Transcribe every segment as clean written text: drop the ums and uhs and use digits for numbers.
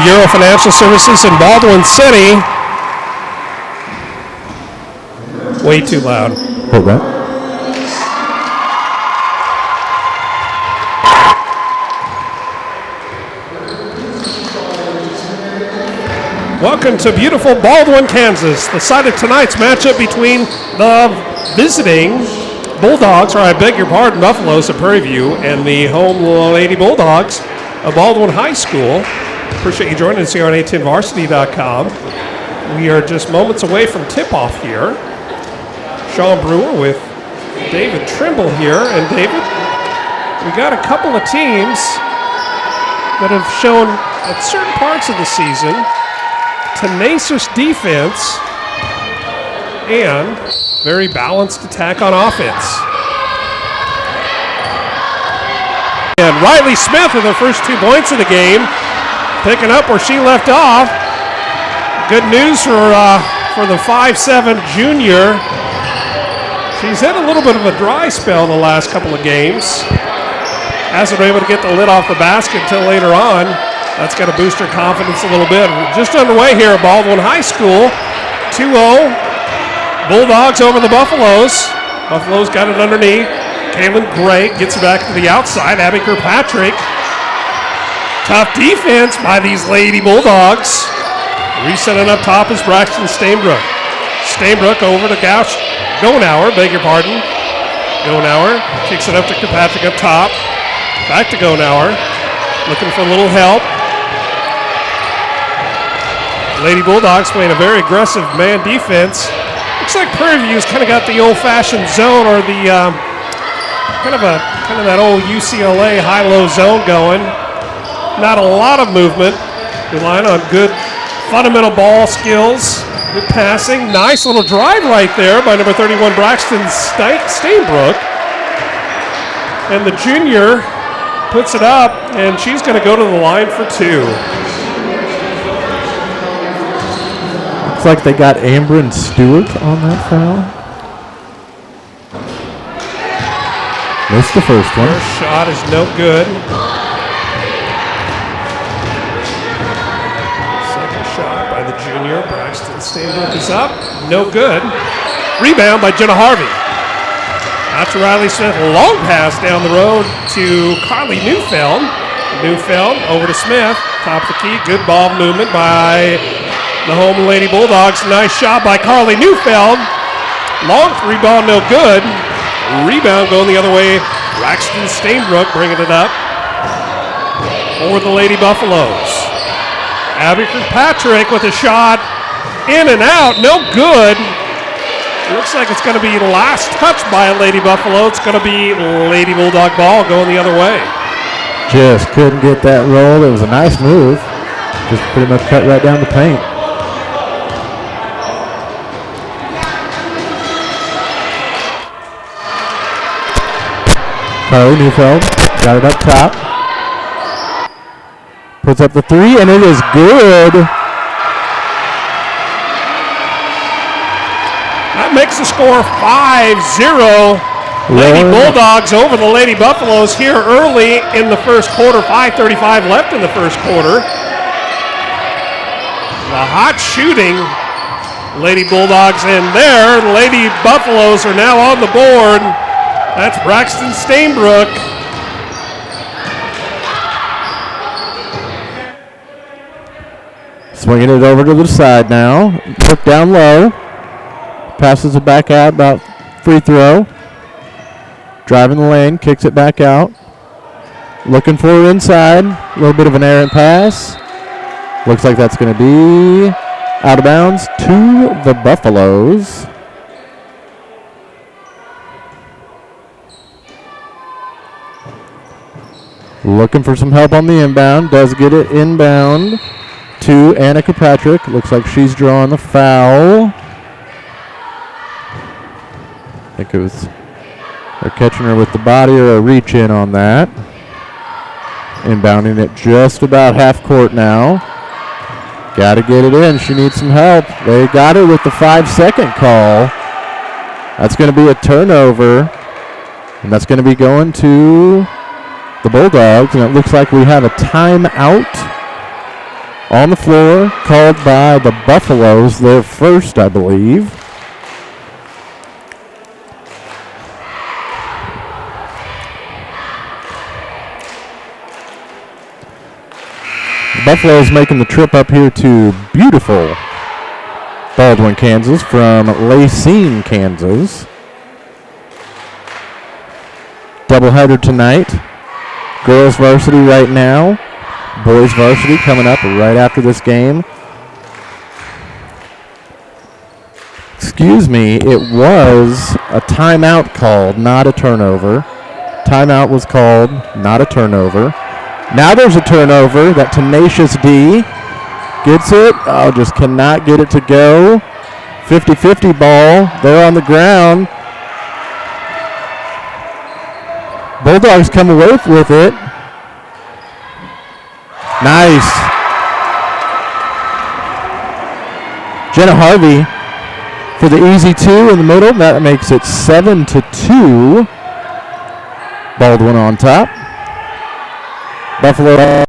Bureau Financial Services in Baldwin City. Way too loud. Hold that. Welcome to beautiful Baldwin, Kansas, the site of tonight's matchup between the visiting Bulldogs, or I beg your pardon, Buffaloes of Prairie View, and the home Lady Bulldogs of Baldwin High School. Appreciate you joining us here on a10varsity.com. We are just moments away from tip-off here. Sean Brewer with David Trimble here. And David, we got a couple of teams that have shown at certain parts of the season tenacious defense and very balanced attack on offense. And Riley Smith with the first 2 points of the game, picking up where she left off. Good news for the 5'7" junior. She's had a little bit of a dry spell the last couple of games. Hasn't been able to get the lid off the basket until later on. That's got to boost her confidence a little bit. We're just underway here at Baldwin High School. 2-0. Bulldogs over the Buffaloes. Buffaloes got it underneath. Kaylin Gray gets it back to the outside. Abby Kirkpatrick. Tough defense by these Lady Bulldogs. Resetting up top is Braxton Stainbrook. Stainbrook over to Gonauer, beg your pardon. Gonauer kicks it up to Kirkpatrick up top. Back to Gonauer. Looking for a little help. Lady Bulldogs playing a very aggressive man defense. Looks like Prairie View's kind of got the old-fashioned zone, or the kind of that old UCLA high-low zone going. Not a lot of movement. Relying on good fundamental ball skills. Good passing. Nice little drive right there by number 31 Braxton Stainbrook. And the junior puts it up, and she's going to go to the line for 2. Looks like they got Amber Stewart on that foul. Missed the first one. First shot is no good. Second shot by the junior. Braxton Stainbrook is up. No good. Rebound by Jenna Harvey. Out to Riley Smith. Long pass down the road to Carly Neufeld. Neufeld over to Smith. Top of the key. Good ball movement by the home Lady Bulldogs. Nice shot by Carly Neufeld. Long 3 ball, no good. Rebound going the other way. Braxton Stainbrook bringing it up for the Lady Buffaloes. Abby Kirkpatrick with a shot. In and out, no good. Looks like it's going to be the last touch by a Lady Buffalo. It's going to be Lady Bulldog ball going the other way. Just couldn't get that roll. It was a nice move. Just pretty much cut right down the paint. Carly Neufeld got it up top. Puts up the 3, and it is good. That makes the score 5-0. Lady Bulldogs over the Lady Buffaloes here early in the first quarter. 5:35 left in the first quarter. The hot shooting Lady Bulldogs in there. Lady Buffaloes are now on the board. That's Braxton Stainbrook. Swinging it over to the side now. Took down low. Passes it back out, about free throw. Driving the lane, kicks it back out. Looking for her inside. A little bit of an errant pass. Looks like that's going to be out of bounds to the Buffaloes. Looking for some help on the inbound. Does get it inbound to Anna Kirkpatrick. Looks like she's drawing the foul. I think it was they're catching her with the body or a reach in on that. Inbounding it just about half court now. Got to get it in. She needs some help. They got her with the 5-second call. That's going to be a turnover. And that's going to be going to the Bulldogs. And it looks like we have a timeout On the floor, called by the Buffaloes, their first, I believe. The Buffaloes making the trip up here to beautiful Baldwin, Kansas from Lacine, Kansas. Doubleheader tonight. Girls varsity right now. Boys varsity coming up right after this game. Excuse me, it was a timeout called, not a turnover. Timeout was called, not a turnover. Now there's a turnover. That tenacious D gets it. Oh, just cannot get it to go. 50-50 ball. They're on the ground. Bulldogs come away with it. Nice. Jenna Harvey for the easy two in the middle. That makes it 7-2. Baldwin on top. Buffalo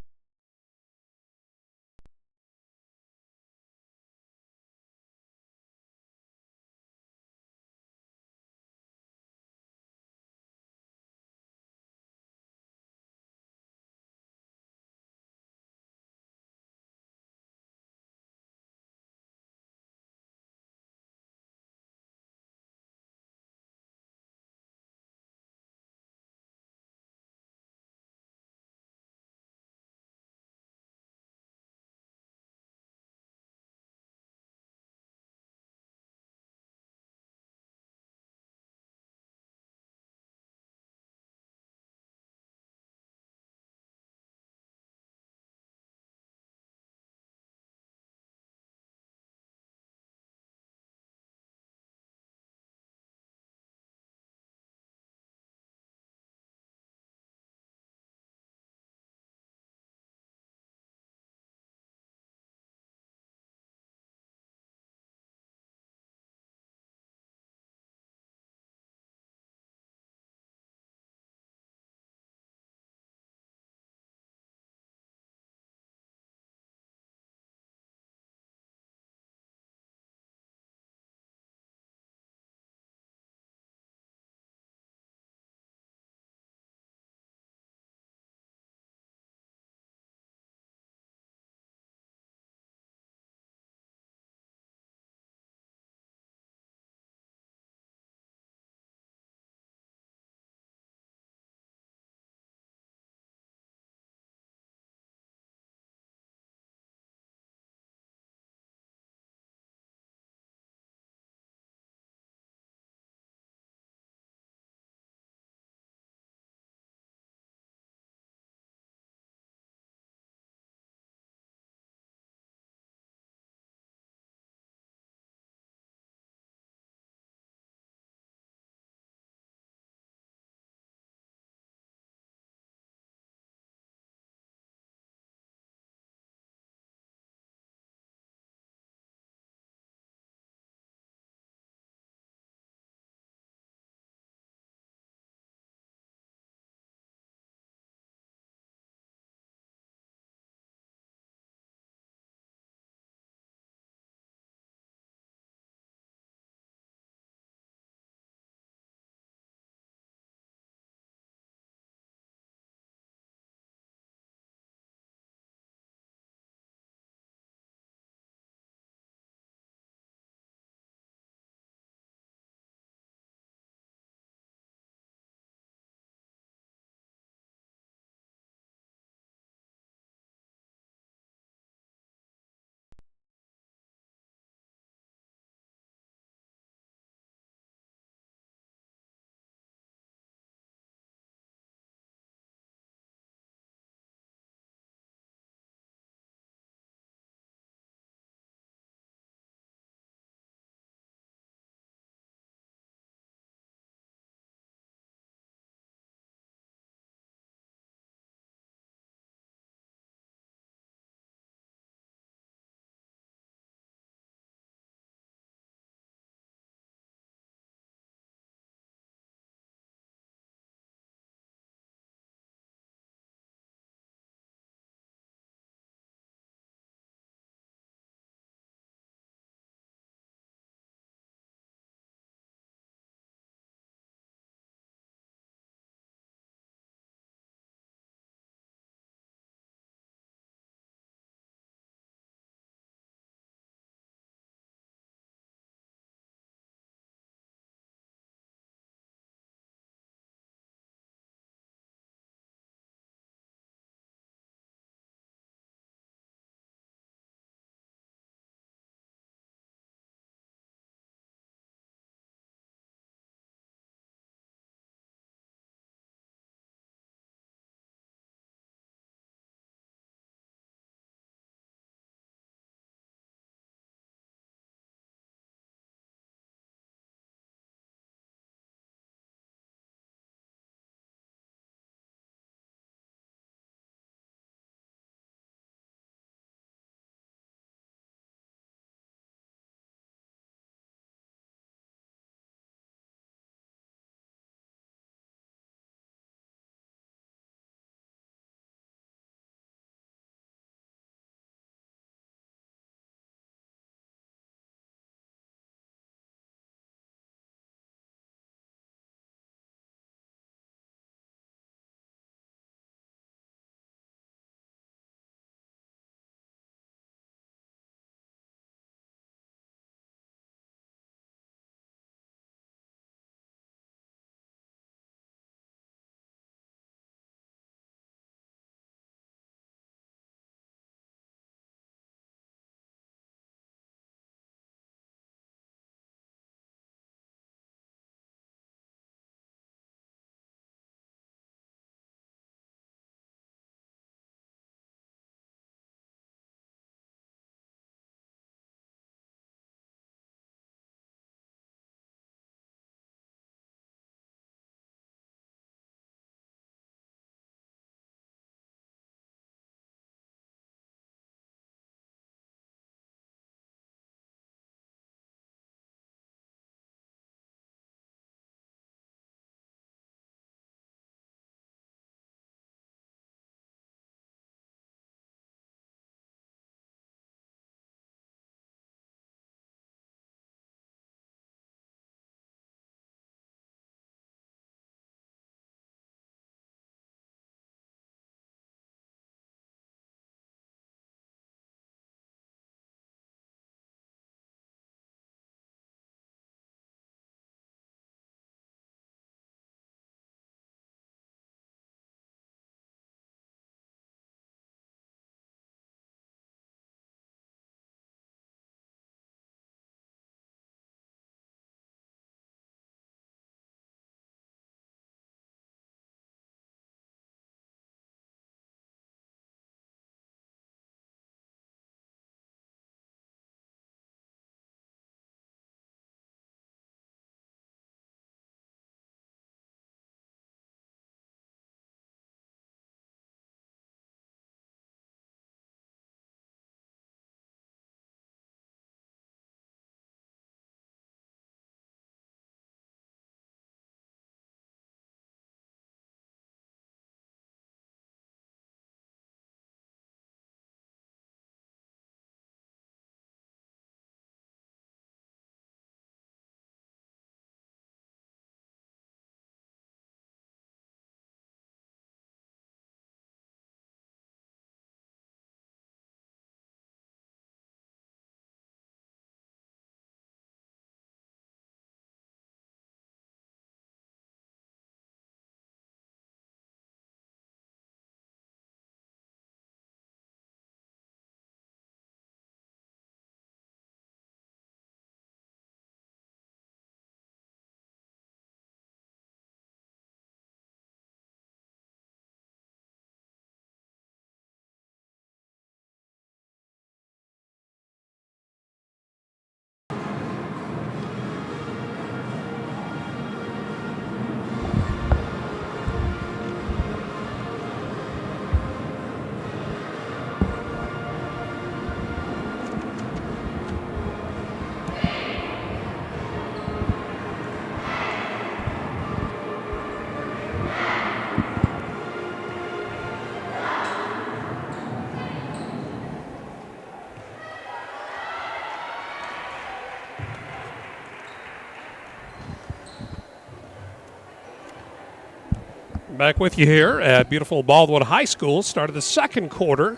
Back with you here at beautiful Baldwin High School. Start of the second quarter.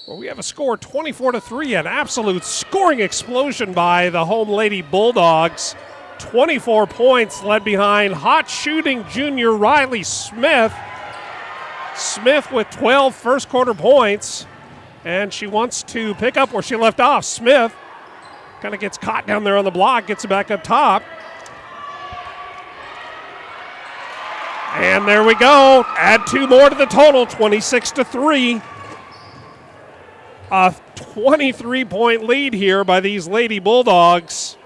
Well, we have a score 24-3, an absolute scoring explosion by the home Lady Bulldogs. 24 points led behind hot shooting junior Riley Smith. Smith with 12 first quarter points, and she wants to pick up where she left off. Smith kind of gets caught down there on the block, gets it back up top. And there we go. Add two more to the total, 26-3. A 23-point lead here by these Lady Bulldogs.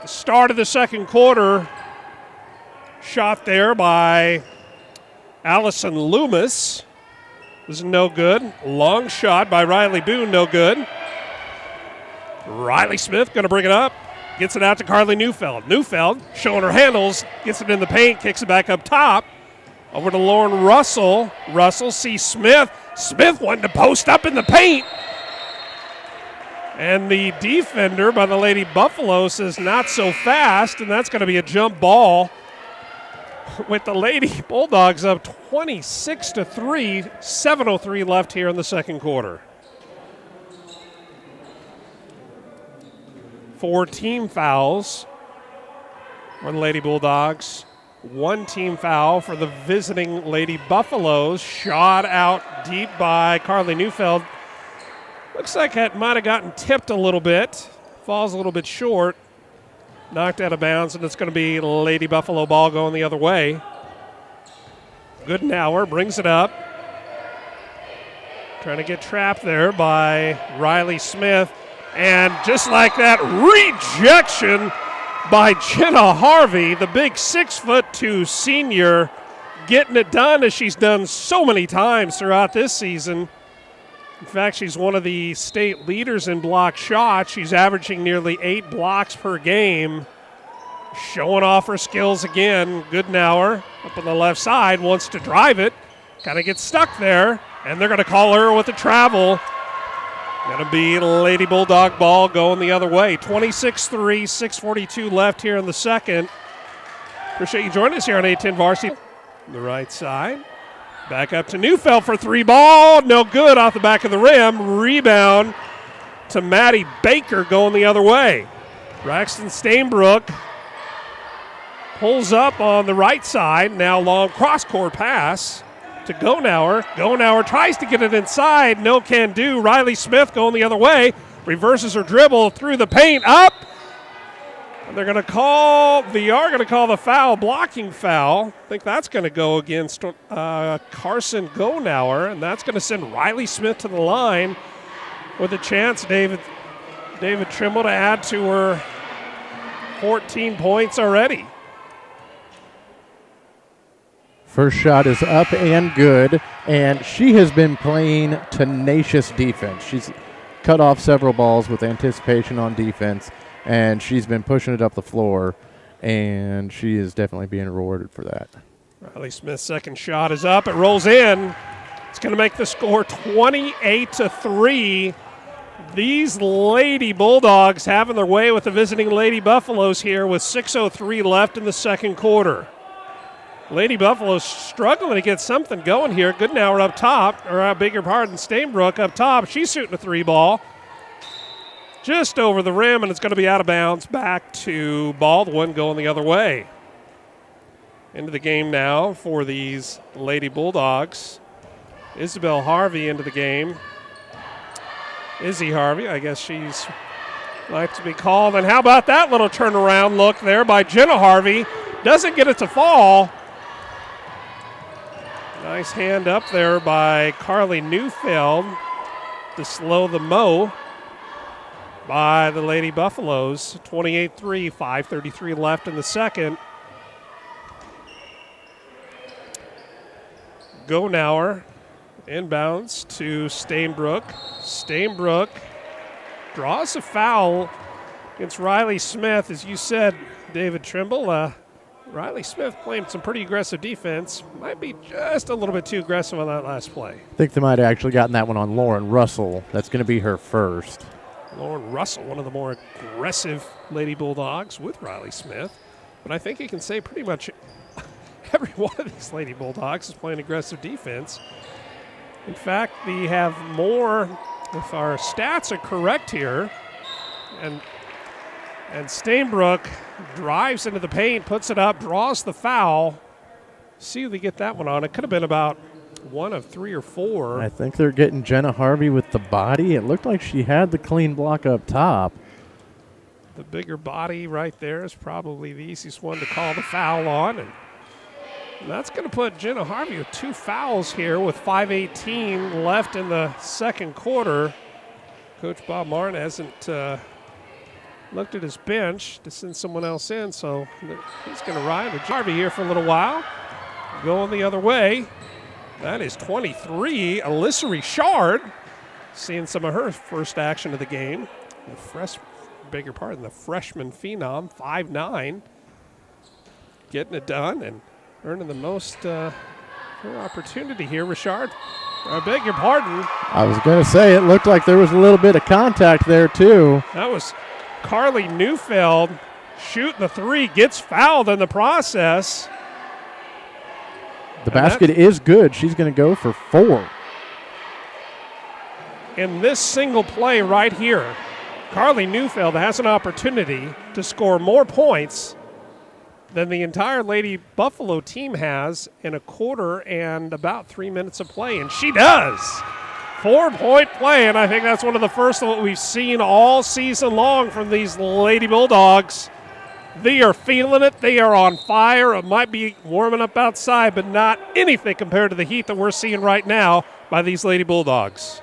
The start of the second quarter. Shot there by Allison Loomis. Was no good. Long shot by Riley Boone, no good. Riley Smith going to bring it up. Gets it out to Carly Neufeld. Neufeld showing her handles. Gets it in the paint. Kicks it back up top. Over to Lauren Russell. Russell sees Smith. Smith wanting to post up in the paint. And the defender by the Lady Buffalo says not so fast, and that's going to be a jump ball with the Lady Bulldogs up 26-3, 7:03 left here in the second quarter. 4 team fouls for the Lady Bulldogs. 1 team foul for the visiting Lady Buffaloes. Shot out deep by Carly Neufeld. Looks like it might have gotten tipped a little bit. Falls a little bit short. Knocked out of bounds, and it's going to be Lady Buffalo ball going the other way. Goodenauer brings it up. Trying to get trapped there by Riley Smith. And just like that, rejection by Jenna Harvey, the big 6'2" senior, getting it done as she's done so many times throughout this season. In fact, she's one of the state leaders in block shots. She's averaging nearly 8 blocks per game. Showing off her skills again. Goodenauer up on the left side wants to drive it. Kind of gets stuck there, and they're going to call her with a travel. Going to be Lady Bulldog ball going the other way. 26-3, 6:42 left here in the second. Appreciate you joining us here on 810 Varsity. The right side. Back up to Neufeld for 3 ball. No good off the back of the rim. Rebound to Maddie Baker going the other way. Braxton Stainbrook pulls up on the right side. Now long cross-court pass to Goodenauer. Goodenauer tries to get it inside. No can do. Riley Smith going the other way. Reverses her dribble through the paint. Up. And they're going to call the foul, blocking foul. I think that's going to go against Carson Goodenauer, and that's going to send Riley Smith to the line with a chance, David Trimble, to add to her 14 points already. First shot is up and good, and she has been playing tenacious defense. She's cut off several balls with anticipation on defense, and she's been pushing it up the floor, and she is definitely being rewarded for that. Riley Smith's second shot is up. It rolls in. It's going to make the score 28-3. These Lady Bulldogs having their way with the visiting Lady Buffaloes here with 6:03 left in the second quarter. Lady Buffalo's struggling to get something going here. Goodenauer up top, or I beg your pardon, Stainbrook up top. She's shooting a 3 ball. Just over the rim, and it's going to be out of bounds. Back to Baldwin going the other way. Into the game now for these Lady Bulldogs. Isabel Harvey into the game. Izzy Harvey, I guess she's like to be called. And how about that little turnaround look there by Jenna Harvey? Doesn't get it to fall. Nice hand up there by Carly Neufeld to slow the mo by the Lady Buffaloes. 28-3, 5:33 left in the second. Goodenauer inbounds to Stainbrook. Stainbrook draws a foul against Riley Smith. As you said, David Trimble, Riley Smith playing some pretty aggressive defense. Might be just a little bit too aggressive on that last play. I think they might have actually gotten that one on Lauren Russell. That's going to be her first. Lauren Russell, one of the more aggressive Lady Bulldogs with Riley Smith. But I think you can say pretty much every one of these Lady Bulldogs is playing aggressive defense. In fact, we have more, if our stats are correct here, and Stainbrook drives into the paint, puts it up, draws the foul. See if they get that one on. It could have been about 1 of 3 or 4. I think they're getting Jenna Harvey with the body. It looked like she had the clean block up top. The bigger body right there is probably the easiest one to call the foul on. And that's going to put Jenna Harvey with 2 fouls here with 5:18 left in the second quarter. Coach Bob Martin hasn't looked at his bench to send someone else in, so he's going to ride with Harvey here for a little while. Going the other way. That is 23. Alyssa Richard seeing some of her first action of the game. The freshman phenom, 5'9", getting it done and earning the most opportunity here. Richard, I beg your pardon. I was going to say, it looked like there was a little bit of contact there, too. That was Carly Neufeld shooting the 3, gets fouled in the process. The basket is good. She's going to go for 4. In this single play right here, Carly Neufeld has an opportunity to score more points than the entire Lady Buffalo team has in a quarter and about 3 minutes of play, and she does. 4-point play, and I think that's one of the first of what we've seen all season long from these Lady Bulldogs. They are feeling it. They are on fire. It might be warming up outside, but not anything compared to the heat that we're seeing right now by these Lady Bulldogs.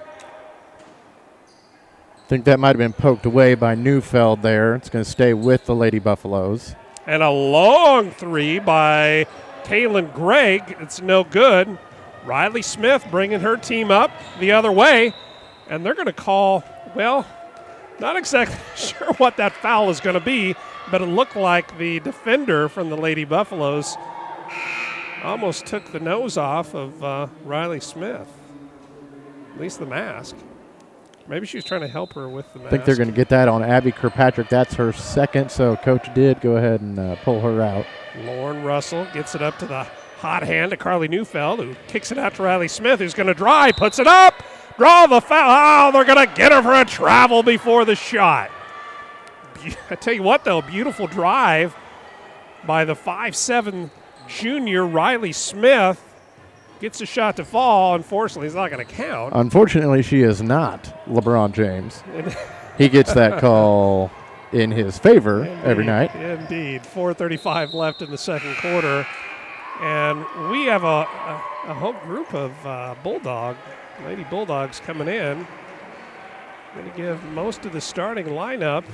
I think that might have been poked away by Neufeld there. It's going to stay with the Lady Buffaloes. And a long 3 by Kaylin Gregg. It's no good. Riley Smith bringing her team up the other way. And they're going to call, well, not exactly sure what that foul is going to be, but it looked like the defender from the Lady Buffaloes almost took the nose off of Riley Smith, at least the mask. Maybe she was trying to help her with the mask. I think they're going to get that on Abby Kirkpatrick. That's her second, so Coach did go ahead and pull her out. Lauren Russell gets it up to the hot hand to Carly Neufeld, who kicks it out to Riley Smith, who's going to drive, puts it up, draw the foul. Oh, they're going to get her for a travel before the shot. I tell you what, though, beautiful drive by the 5'7" junior Riley Smith. Gets a shot to fall. Unfortunately, it's not going to count. Unfortunately, she is not LeBron James. He gets that call in his favor every night. Indeed. 4:35 left in the second quarter. And we have a whole group of Lady Bulldogs coming in. Going to give most of the starting lineup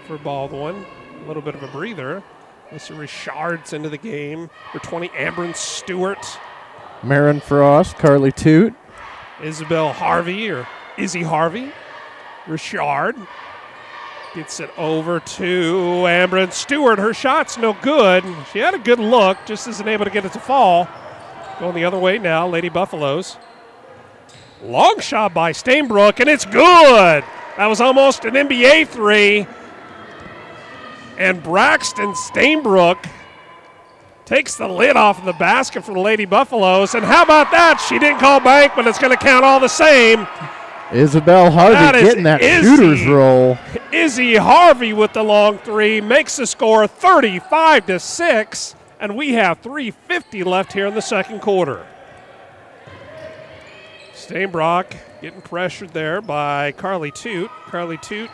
for Baldwin a little bit of a breather. Mr. Richard's into the game. For 20, Amber Stewart. Marin Frost, Carly Toot. Isabel Harvey, or Izzy Harvey. Richard gets it over to Amber Stewart. Her shot's no good. She had a good look, just isn't able to get it to fall. Going the other way now, Lady Buffaloes. Long shot by Stainbrook, and it's good. That was almost an NBA 3. And Braxton Stainbrook takes the lid off of the basket for the Lady Buffaloes. And how about that? She didn't call bank, but it's going to count all the same. Isabel Harvey getting that shooter's roll. Izzy Harvey with the long 3 makes the score 35-6, and we have 3:50 left here in the second quarter. Stainbrook getting pressured there by Carly Toot. Carly Toot,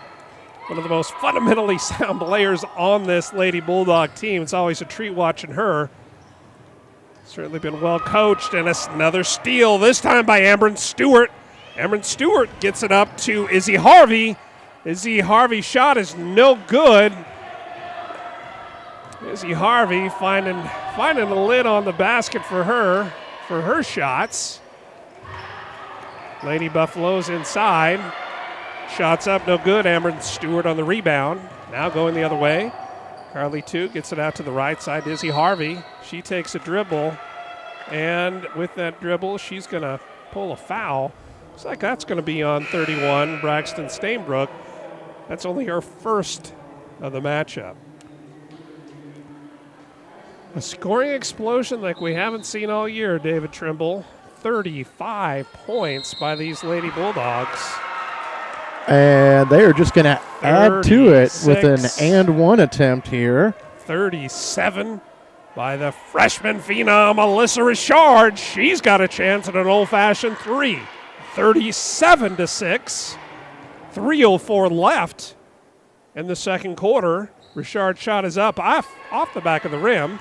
one of the most fundamentally sound players on this Lady Bulldog team. It's always a treat watching her. Certainly been well coached, and another steal, this time by Amber Stewart. Amber Stewart gets it up to Izzy Harvey. Izzy Harvey's shot is no good. Izzy Harvey finding a lid on the basket for her shots. Lady Buffaloes inside. Shots up, no good. Amber Stewart on the rebound. Now going the other way. Carly Toot gets it out to the right side. Izzy Harvey, she takes a dribble. And with that dribble, she's going to pull a foul. Looks like that's going to be on 31, Braxton Stainbrook. That's only her first of the matchup. A scoring explosion like we haven't seen all year, David Trimble. 35 points by these Lady Bulldogs. And they are just going to add to it with an and one attempt here. 37 by the freshman phenom, Alyssa Richard. She's got a chance at an old-fashioned three. 37-6. 3:04 left in the second quarter. Richard's shot is up off the back of the rim.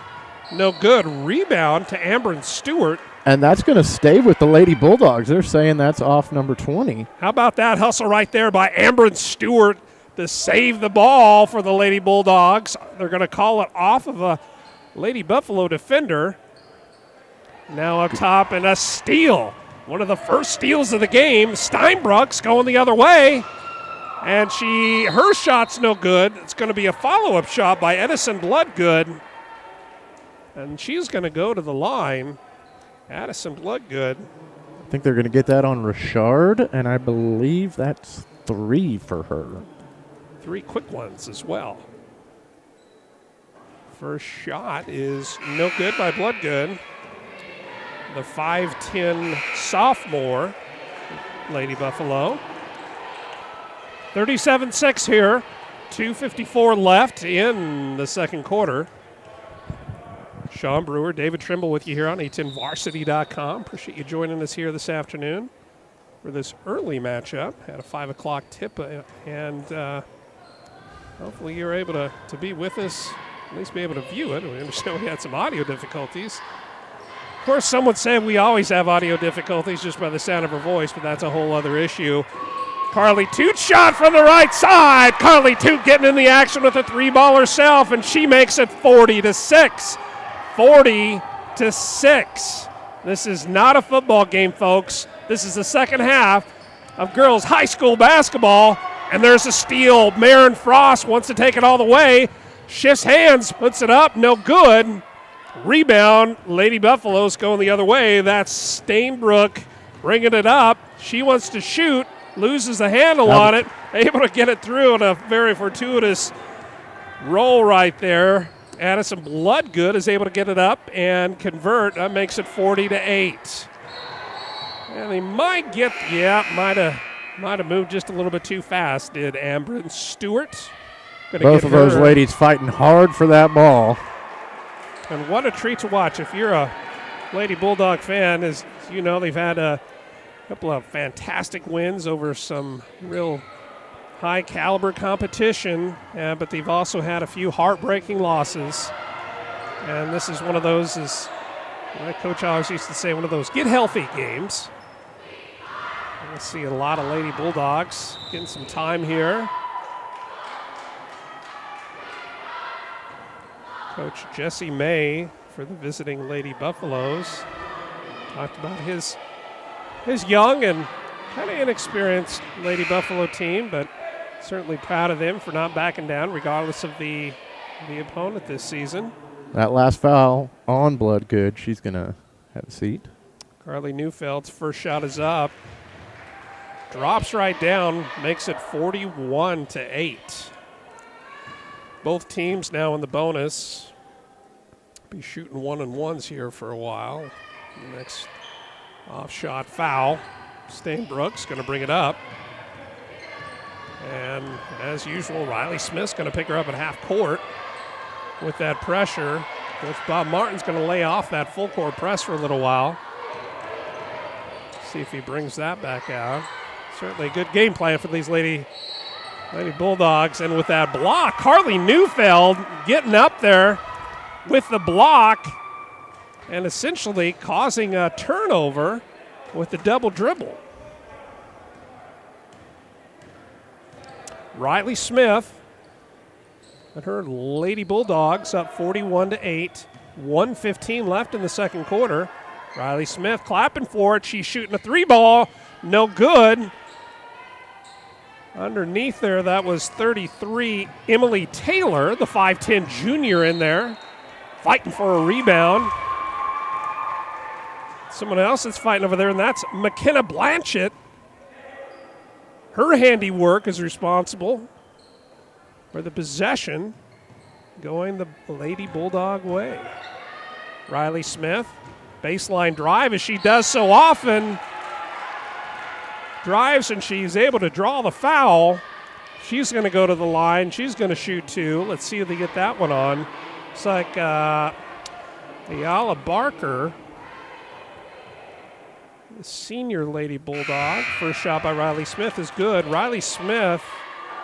No good. Rebound to Amber Stewart. And that's going to stay with the Lady Bulldogs. They're saying that's off number 20. How about that hustle right there by Amber Stewart to save the ball for the Lady Bulldogs. They're going to call it off of a Lady Buffalo defender. Now up top, and a steal. One of the first steals of the game. Steinbruck's going the other way. And her shot's no good. It's going to be a follow-up shot by Edison Bloodgood. And she's going to go to the line. Addison Bloodgood. I think they're going to get that on Richard, and I believe that's 3 for her. 3 quick ones as well. First shot is no good by Bloodgood. The 5'10 sophomore, Lady Buffalo. 37-6 here. 2:54 left in the second quarter. Sean Brewer, David Trimble with you here on a10varsity.com. Appreciate you joining us here this afternoon for this early matchup. Had a 5 o'clock tip, and hopefully you're able to be with us, at least be able to view it. We understand we had some audio difficulties. Of course, some would say we always have audio difficulties just by the sound of her voice, but that's a whole other issue. Carly Toot shot from the right side. Carly Toot getting in the action with a 3-ball herself, and she makes it 40-6. 40-6. This is not a football game, folks. This is the second half of girls high school basketball, and there's a steal. Maren Frost wants to take it all the way. Shifts hands, puts it up, no good. Rebound, Lady Buffalo's going the other way. That's Stainbrook bringing it up. She wants to shoot, loses the handle on it, able to get it through on a very fortuitous roll right there. Addison Bloodgood is able to get it up and convert. That makes it 40-8. And they might might have moved just a little bit too fast, did Amber Stewart. Both of those ladies fighting hard for that ball. And what a treat to watch. If you're a Lady Bulldog fan, as you know, they've had a couple of fantastic wins over some real high caliber competition, but they've also had a few heartbreaking losses. And this is one of those, as my coach always used to say, one of those get healthy games. Let's see a lot of Lady Bulldogs getting some time here. Coach Jesse May for the visiting Lady Buffaloes talked about his young and kind of inexperienced Lady Buffalo team, but certainly proud of them for not backing down regardless of the opponent this season. That last foul on Bloodgood, she's going to have a seat. Carly Neufeld's first shot is up. Drops right down, makes it 41-8. Both teams now in the bonus. Be shooting 1-on-1s here for a while. Next off shot foul. Stainbrook's going to bring it up. And as usual, Riley Smith's going to pick her up at half court with that pressure. Coach Bob Martin's going to lay off that full court press for a little while. See if he brings that back out. Certainly a good game plan for these Lady Bulldogs. And with that block, Carly Neufeld getting up there with the block and essentially causing a turnover with the double dribble. Riley Smith and her Lady Bulldogs up 41-8. 1:15 left in the second quarter. Riley Smith clapping for it. She's shooting a 3-ball. No good. Underneath there, that was 33, Emily Taylor, the 5'10 junior in there, fighting for a rebound. Someone else that's fighting over there, and that's McKenna Blanchett. Her handiwork is responsible for the possession going the Lady Bulldog way. Riley Smith, baseline drive as she does so often. Drives and she's able to draw the foul. She's going to go to the line. She's going to shoot two. Let's see if they get that one on. It's like Ayala Barker, the senior Lady Bulldog. First shot by Riley Smith is good. Riley Smith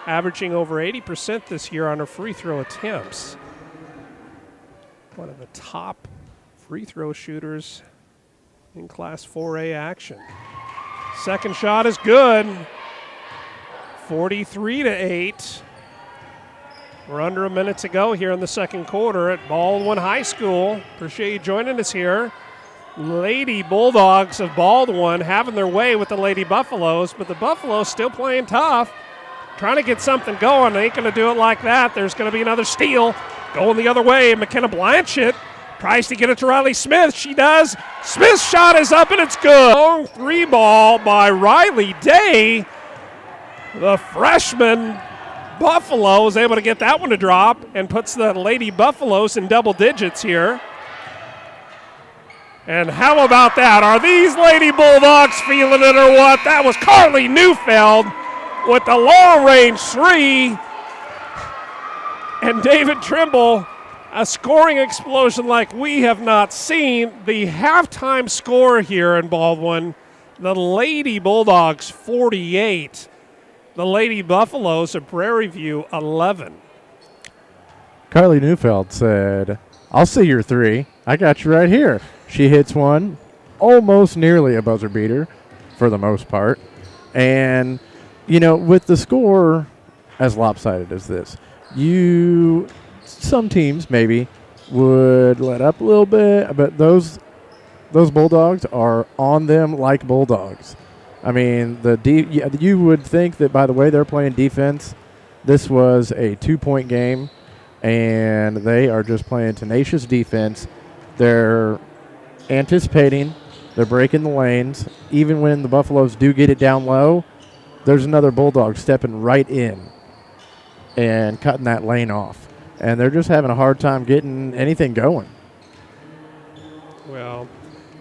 averaging over 80% this year on her free throw attempts. One of the top free throw shooters in Class 4A action. Second shot is good. 43-8. We're under a minute to go here in the second quarter at Baldwin High School. Appreciate you joining us here. Lady Bulldogs of Baldwin having their way with the Lady Buffaloes, but the Buffaloes still playing tough, trying to get something going. They ain't going to do it like that. There's going to be another steal going the other way. McKenna Blanchett tries to get it to Riley Smith. She does. Smith's shot is up and it's good. Long three ball by Riley Day. The freshman Buffalo is able to get that one to drop and puts the Lady Buffaloes in double digits here. And how about that? Are these Lady Bulldogs feeling it or what? That was Carly Neufeld with the long-range three. And David Trimble, a scoring explosion like we have not seen. The halftime score here in Baldwin, the Lady Bulldogs 48. The Lady Buffaloes of Prairie View 11. Carly Neufeld said, I'll see your three. I got you right here. She hits one, almost nearly a buzzer beater for the most part. And, you know, with the score as lopsided as this, some teams maybe would let up a little bit, but those Bulldogs are on them like Bulldogs. I mean, you would think that by the way they're playing defense, this was a 2-point game, and they are just playing tenacious defense. They're anticipating, they're breaking the lanes. Even when the Buffaloes do get it down low, there's another Bulldog stepping right in and cutting that lane off. And they're just having a hard time getting anything going. Well,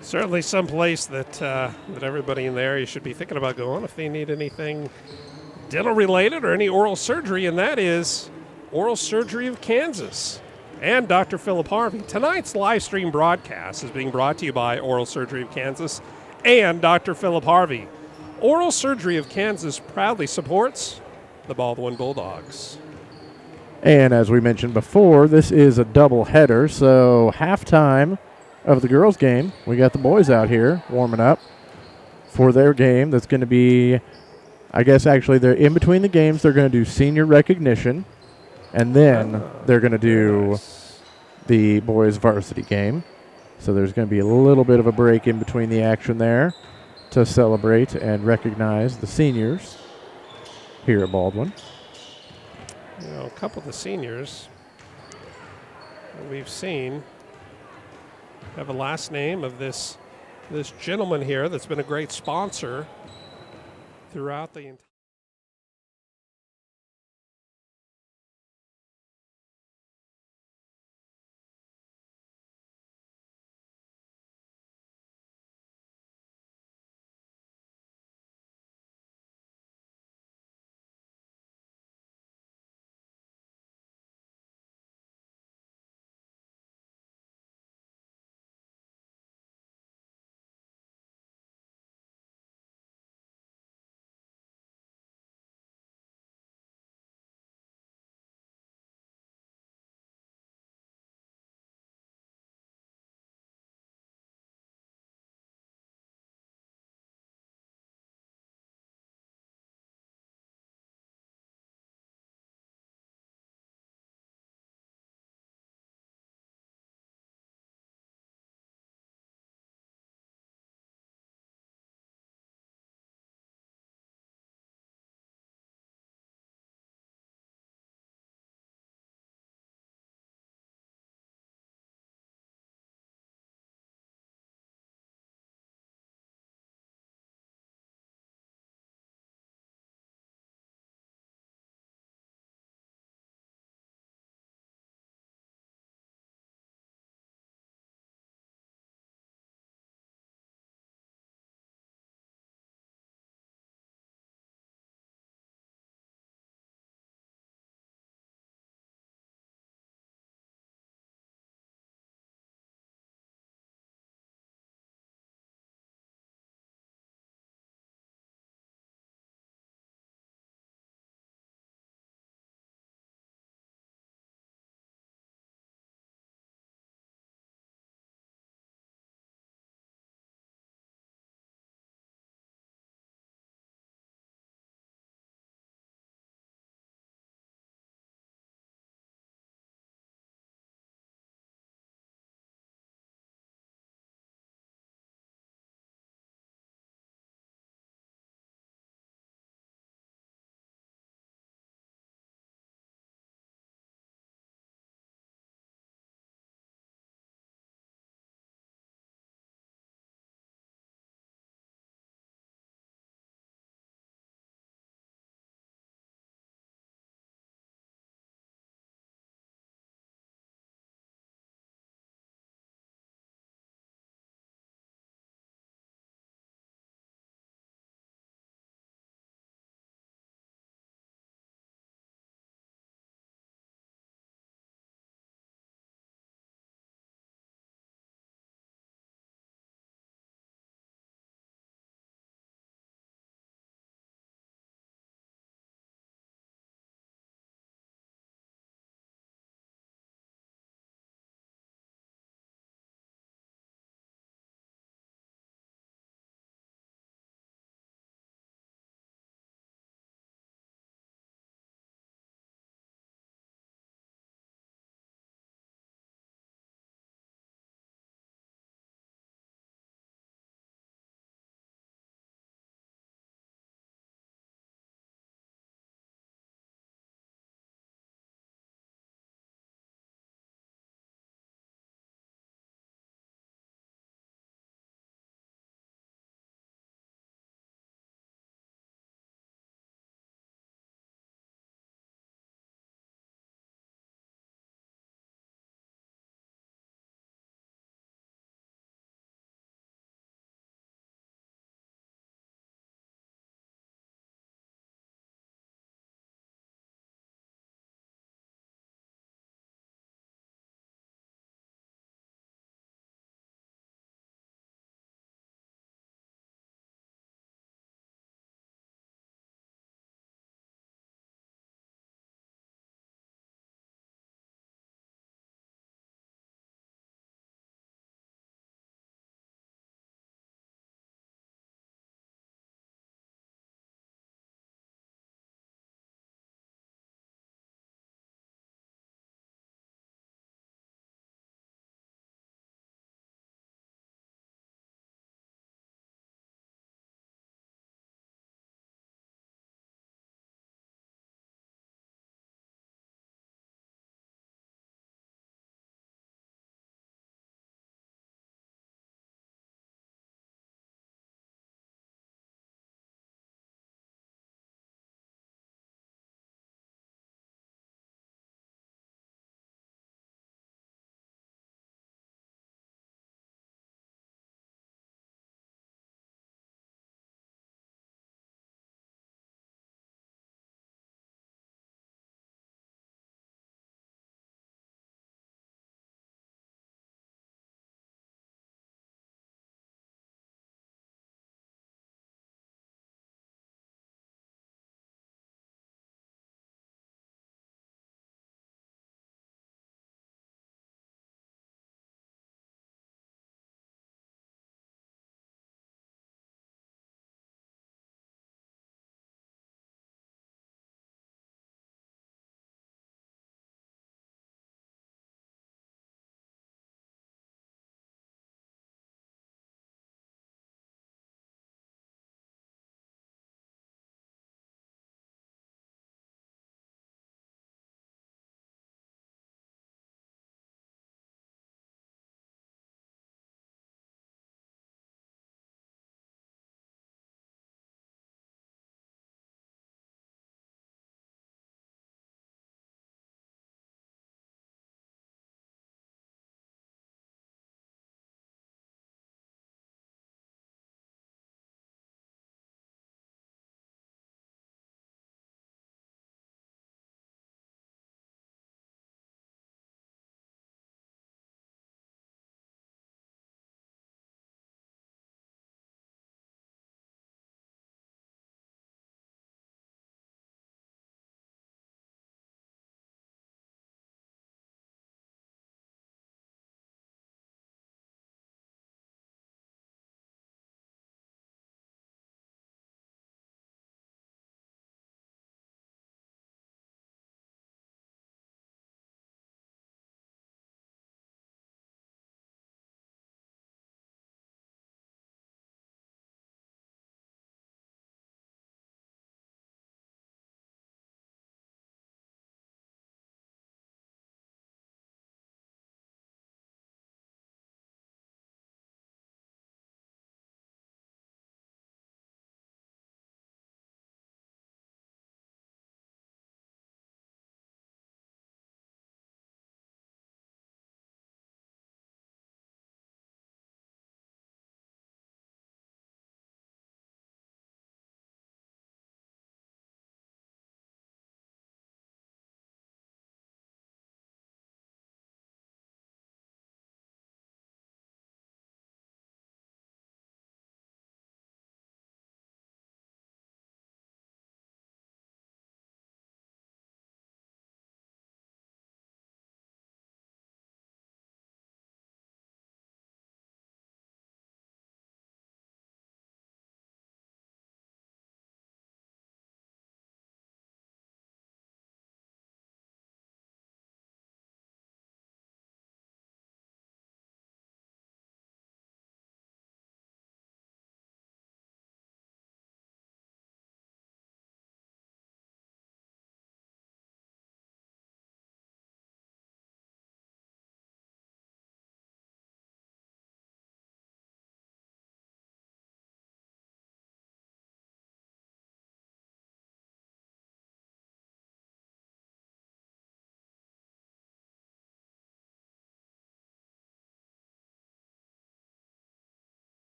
certainly some place that everybody in the area should be thinking about going if they need anything dental related or any oral surgery, and that is Oral Surgery of Kansas and Dr. Philip Harvey. Tonight's live stream broadcast is being brought to you by Oral Surgery of Kansas and Dr. Philip Harvey. Oral Surgery of Kansas proudly supports the Baldwin Bulldogs. And as we mentioned before, this is a double header, so halftime of the girls' game, we got the boys out here warming up for their game. That's going to be, I guess actually they're in between the games. They're going to do senior recognition, and then they're going to do the boys' varsity game. So there's going to be a little bit of a break in between the action there to celebrate and recognize the seniors here at Baldwin. You know, a couple of the seniors that we've seen have a last name of this gentleman here that's been a great sponsor throughout the entire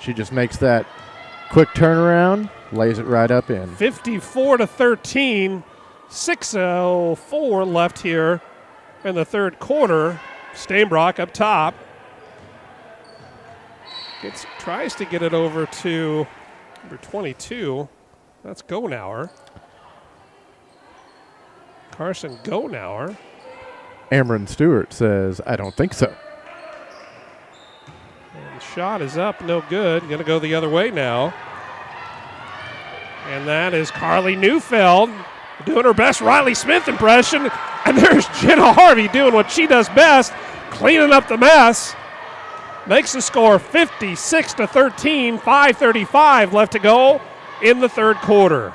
She just makes that quick turnaround, lays it right up in. 54-13, 6:04 left here in the third quarter. Stainbrock up top. Tries to get it over to number 22. That's Gonauer. Carson Gonauer. Amron Stewart says, I don't think so. And the shot is up, no good. Going to go the other way now. And that is Carly Neufeld doing her best Riley Smith impression. And there's Jenna Harvey doing what she does best, cleaning up the mess. Makes the score 56-13, 5:35 left to go in the third quarter.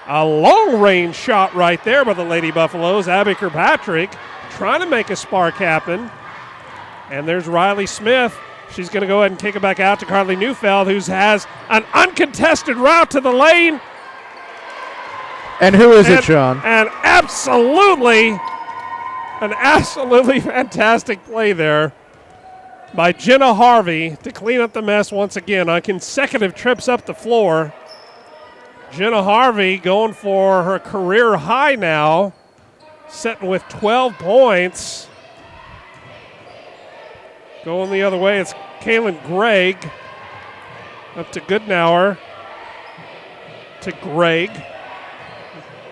A long-range shot right there by the Lady Buffaloes. Abby Kirkpatrick trying to make a spark happen. And there's Riley Smith. She's going to go ahead and kick it back out to Carly Neufeld, who has an uncontested route to the lane. And who is it, Sean? And absolutely fantastic play there by Jenna Harvey to clean up the mess once again on consecutive trips up the floor. Jenna Harvey going for her career high now, sitting with 12 points. Going the other way, it's Kaylin Gregg up to Goodnower to Gregg.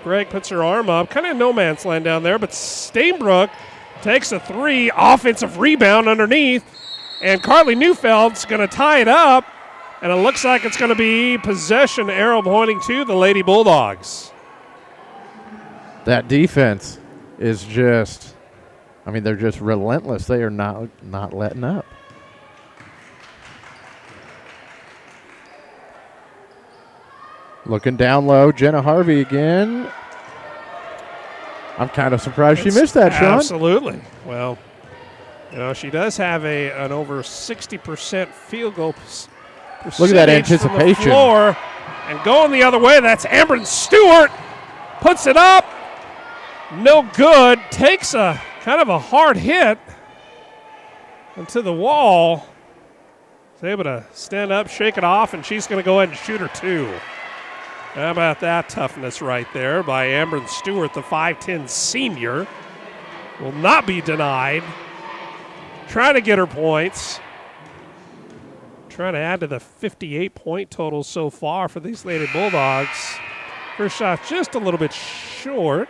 Gregg puts her arm up, kind of no man's land down there, but Stainbrook takes a three, offensive rebound underneath, and Carly Neufeld's going to tie it up. And it looks like it's going to be possession, arrow pointing to the Lady Bulldogs. That defense is just, they're just relentless. They are not letting up. Looking down low, Jenna Harvey again. I'm kind of surprised she missed that, Sean. Absolutely. Well, she does have an over 60% field goal look at that anticipation. Floor, and going the other way, that's Amber Stewart. Puts it up. No good. Takes a kind of a hard hit into the wall. Is able to stand up, shake it off, and she's going to go ahead and shoot her two. How about that toughness right there by Amber Stewart, the 5'10 senior. Will not be denied. Trying to get her points. Trying to add to the 58-point total so far for these Lady Bulldogs. First shot just a little bit short.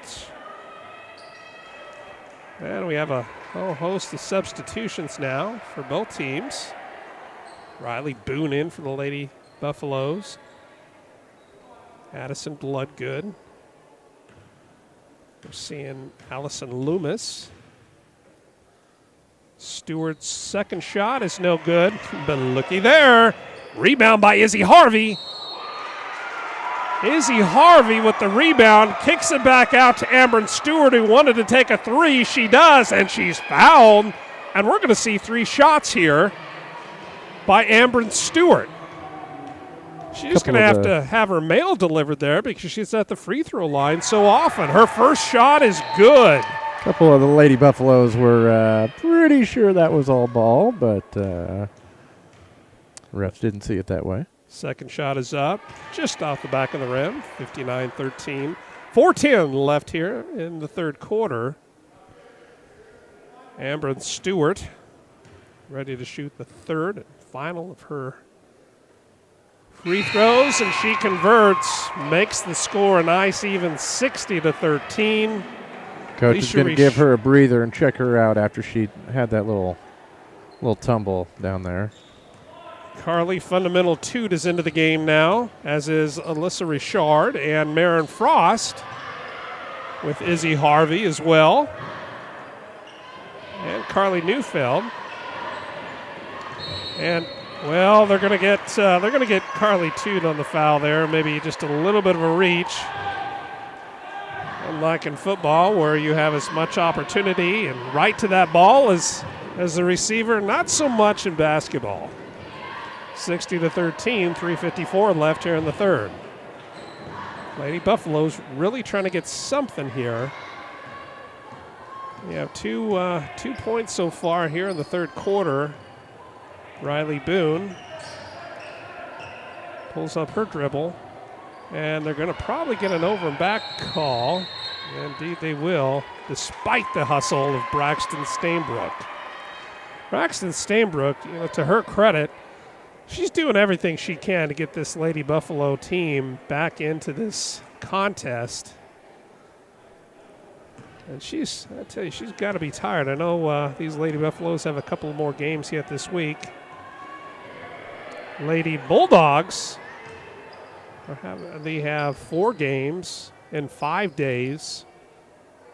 And we have a whole host of substitutions now for both teams. Riley Boone in for the Lady Buffaloes. Addison Bloodgood. We're seeing Allison Loomis. Stewart's second shot is no good, but looky there. Rebound by Izzy Harvey. Izzy Harvey with the rebound, kicks it back out to Amber Stewart, who wanted to take a three. She does, and she's fouled. And we're going to see three shots here by Amber Stewart. She's going to have her mail delivered there because she's at the free throw line so often. Her first shot is good. A couple of the Lady Buffaloes were pretty sure that was all ball, but refs didn't see it that way. Second shot is up, just off the back of the rim, 59-13. 4:10 left here in the third quarter. Amber Stewart ready to shoot the third and final of her free throws, and she converts, makes the score a nice even 60-13. Coach is going to give her a breather and check her out after she had that little tumble down there. Carly Fundamental Toot is into the game now, as is Alyssa Richard and Marin Frost, with Izzy Harvey as well, and Carly Neufeld. And well, they're going to get Carly Toot on the foul there, maybe just a little bit of a reach. Unlike in football, where you have as much opportunity and right to that ball as the receiver, not so much in basketball. 60-13, 3:54 left here in the third. Lady Buffaloes really trying to get something here. We have two points so far here in the third quarter. Riley Boone pulls up her dribble, and they're going to probably get an over and back call. Indeed they will, despite the hustle of Braxton Stainbrook. Braxton Stainbrook, to her credit, she's doing everything she can to get this Lady Buffalo team back into this contest. And I tell you, she's got to be tired. I know these Lady Buffaloes have a couple more games yet this week. Lady Bulldogs, they have 4 games in 5 days,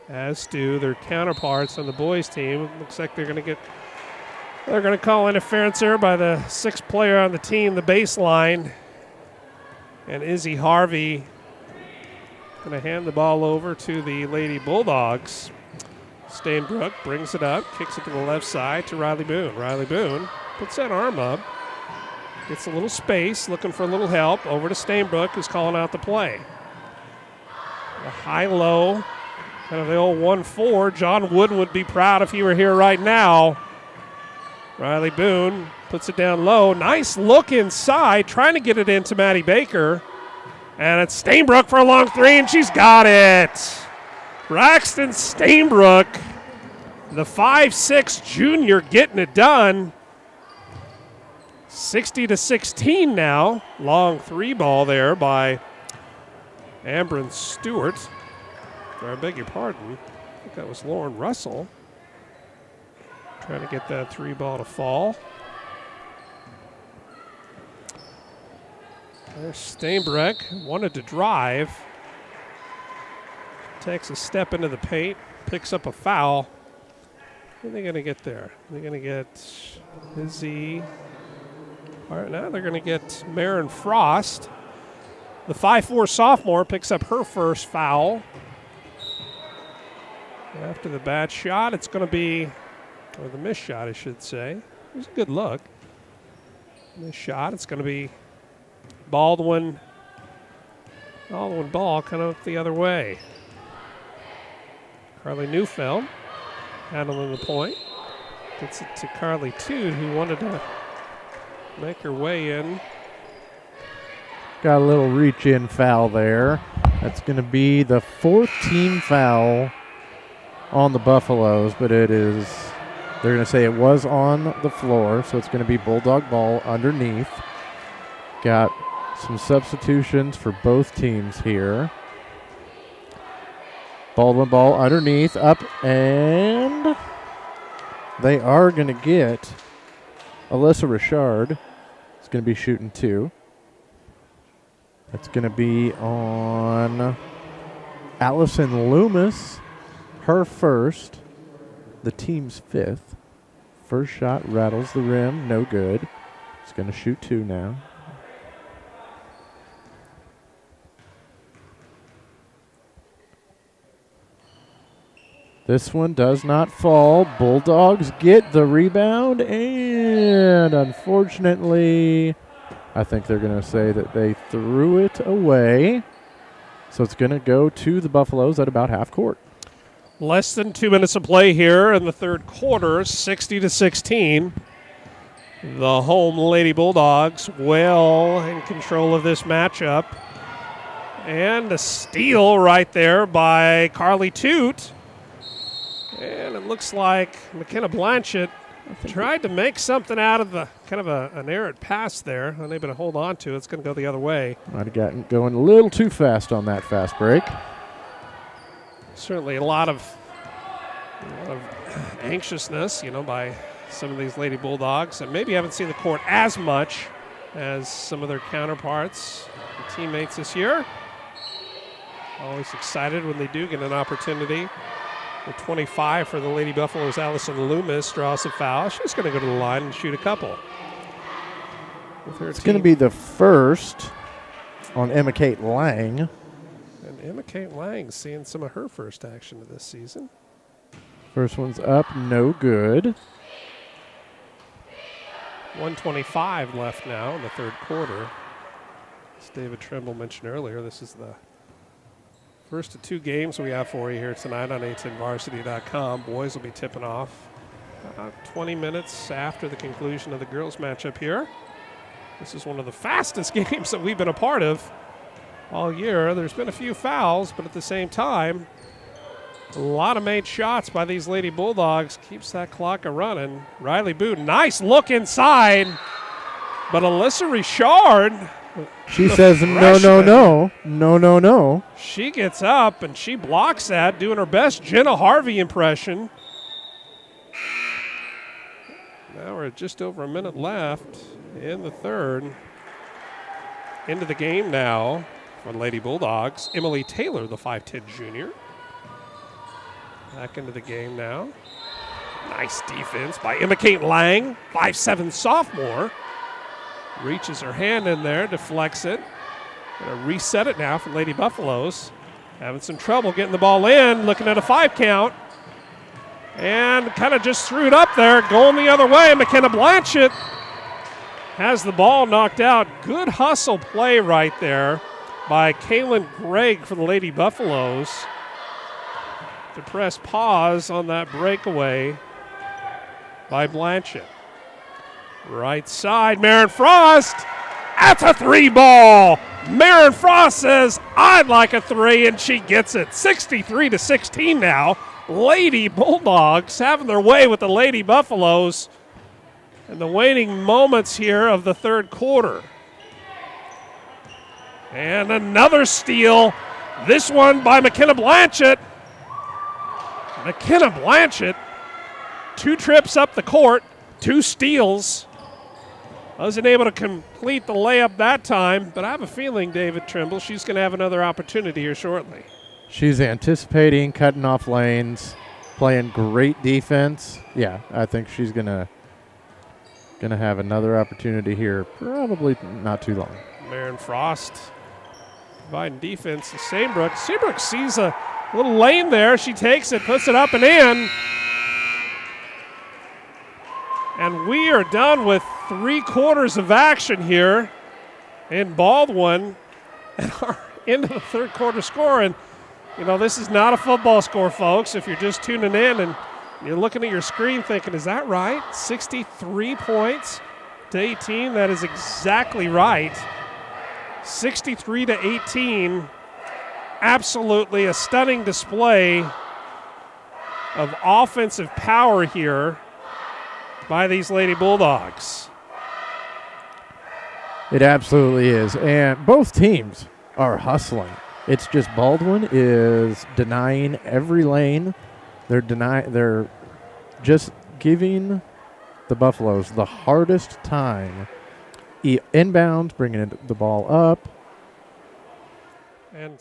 as do their counterparts on the boys' team. Looks like they're going to call interference there by the 6th player on the team, the baseline. And Izzy Harvey going to hand the ball over to the Lady Bulldogs. Stainbrook brings it up, kicks it to the left side to Riley Boone. Riley Boone puts that arm up, gets a little space, looking for a little help. Over to Stainbrook, who's calling out the play. A high-low, kind of the old 1-4. John Wooden would be proud if he were here right now. Riley Boone puts it down low. Nice look inside, trying to get it into Maddie Baker. And it's Stainbrook for a long 3, and she's got it. Braxton Stainbrook, the 5'6" junior, getting it done. 60-16 now. Long 3 ball there by Ambryn Stewart. I beg your pardon. I think that was Lauren Russell. Trying to get that 3 ball to fall. There's Stainbrook, wanted to drive. Takes a step into the paint, picks up a foul. What are they going to get there? They're going to get Izzy. All right, now they're going to get Marin Frost. The 5'4" sophomore picks up her first foul. After the bad shot, it's going to be, or the missed shot, I should say. It was a good look. Missed shot, it's going to be Baldwin ball kind of the other way. Carly Neufeld handling the point. Gets it to Carly Toot, who wanted to make her way in. Got a little reach-in foul there. That's going to be the 4th team foul on the Buffaloes, but they're going to say it was on the floor, so it's going to be Bulldog ball underneath. Got some substitutions for both teams here. Baldwin ball underneath, up, and they are going to get Alyssa Richard. It's going to be shooting 2. That's going to be on Allison Loomis, her first, the team's 5th. First shot rattles the rim, no good. It's going to shoot 2 now. This one does not fall. Bulldogs get the rebound, and unfortunately, I think they're going to say that they threw it away. So it's going to go to the Buffaloes at about half court. Less than 2 minutes of play here in the third quarter, 60-16. The home Lady Bulldogs well in control of this matchup. And a steal right there by Carly Toot. And it looks like McKenna Blanchett tried to make something out of the kind of an errant pass there. Unable to hold on to it. It's going to go the other way. Might have gotten going a little too fast on that fast break. Certainly a lot of anxiousness, by some of these Lady Bulldogs, and maybe haven't seen the court as much as some of their counterparts and teammates this year. Always excited when they do get an opportunity. The 25 for the Lady Buffaloes, Allison Loomis, draws a foul. She's going to go to the line and shoot a couple. It's going to be the first on Emma Kate Lang. And Emma Kate Lang seeing some of her first action of this season. First one's up, no good. 1:25 left now in the third quarter. As David Trimble mentioned earlier, this is the first of 2 games we have for you here tonight on a10varsity.com. Boys will be tipping off about 20 minutes after the conclusion of the girls matchup here. This is one of the fastest games that we've been a part of all year. There's been a few fouls, but at the same time, a lot of made shots by these Lady Bulldogs. Keeps that clock a-running. Riley Boo, nice look inside. But Alyssa Richard, she says, no, no, no, no, no, no. She gets up and she blocks that, doing her best Jenna Harvey impression. Now we're at just over a minute left in the third. Into the game now for the Lady Bulldogs. Emily Taylor, the 5'10 junior. Back into the game now. Nice defense by Emma Kate Lang, 5'7 sophomore. Reaches her hand in there, deflects it. Gonna reset it now for Lady Buffaloes. Having some trouble getting the ball in, looking at a 5 count. And kind of just threw it up there, going the other way. McKenna Blanchett has the ball knocked out. Good hustle play right there by Kaylin Gregg for the Lady Buffaloes to press pause on that breakaway by Blanchett. Right side, Marin Frost. That's a 3 ball. Marin Frost says, I'd like a 3, and she gets it. 63-16 now. Lady Bulldogs having their way with the Lady Buffaloes in the waning moments here of the third quarter. And another steal. This one by McKenna Blanchett. McKenna Blanchett, 2 trips up the court, 2 steals. Wasn't able to complete the layup that time, but I have a feeling, David Trimble, she's going to have another opportunity here shortly. She's anticipating, cutting off lanes, playing great defense. Yeah, I think she's gonna have another opportunity here, probably not too long. Marin Frost providing defense to Saybrook. Saybrook sees a little lane there. She takes it, puts it up and in. And we are done with 3 quarters of action here in Baldwin and are into the third quarter score. And, you know, this is not a football score, folks. If you're just tuning in and you're looking at your screen thinking, is that right? 63 points to 18. That is exactly right. 63-18. Absolutely a stunning display of offensive power here by these Lady Bulldogs. It absolutely is. And both teams are hustling. It's just Baldwin is denying every lane. They're just giving the Buffaloes the hardest time. Inbounds, bringing the ball up. And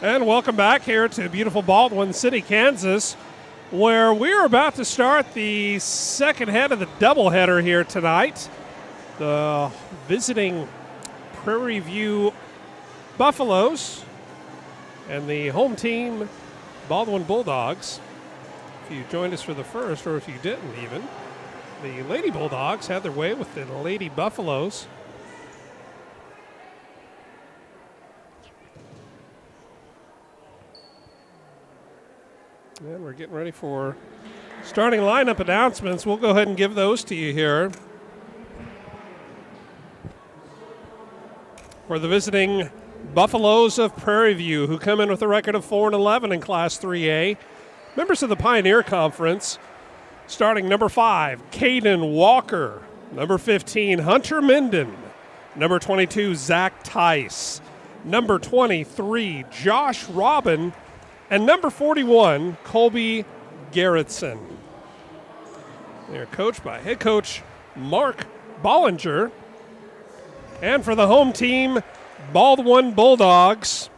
And welcome back here to beautiful Baldwin City, Kansas, where we're about to start the second head of the doubleheader here tonight. The visiting Prairie View Buffaloes and the home team, Baldwin Bulldogs. If you joined us for the first, or if you didn't even, the Lady Bulldogs had their way with the Lady Buffaloes. And we're getting ready for starting lineup announcements. We'll go ahead and give those to you here. For the visiting Buffaloes of Prairie View, who come in with a record of 4-11 in Class 3A. Members of the Pioneer Conference, starting number 5, Caden Walker. Number 15, Hunter Minden. Number 22, Zach Tice. Number 23, Josh Robin. And number 41, Colby Garrettson. They're coached by head coach Mark Bollinger. And for the home team, Baldwin Bulldogs,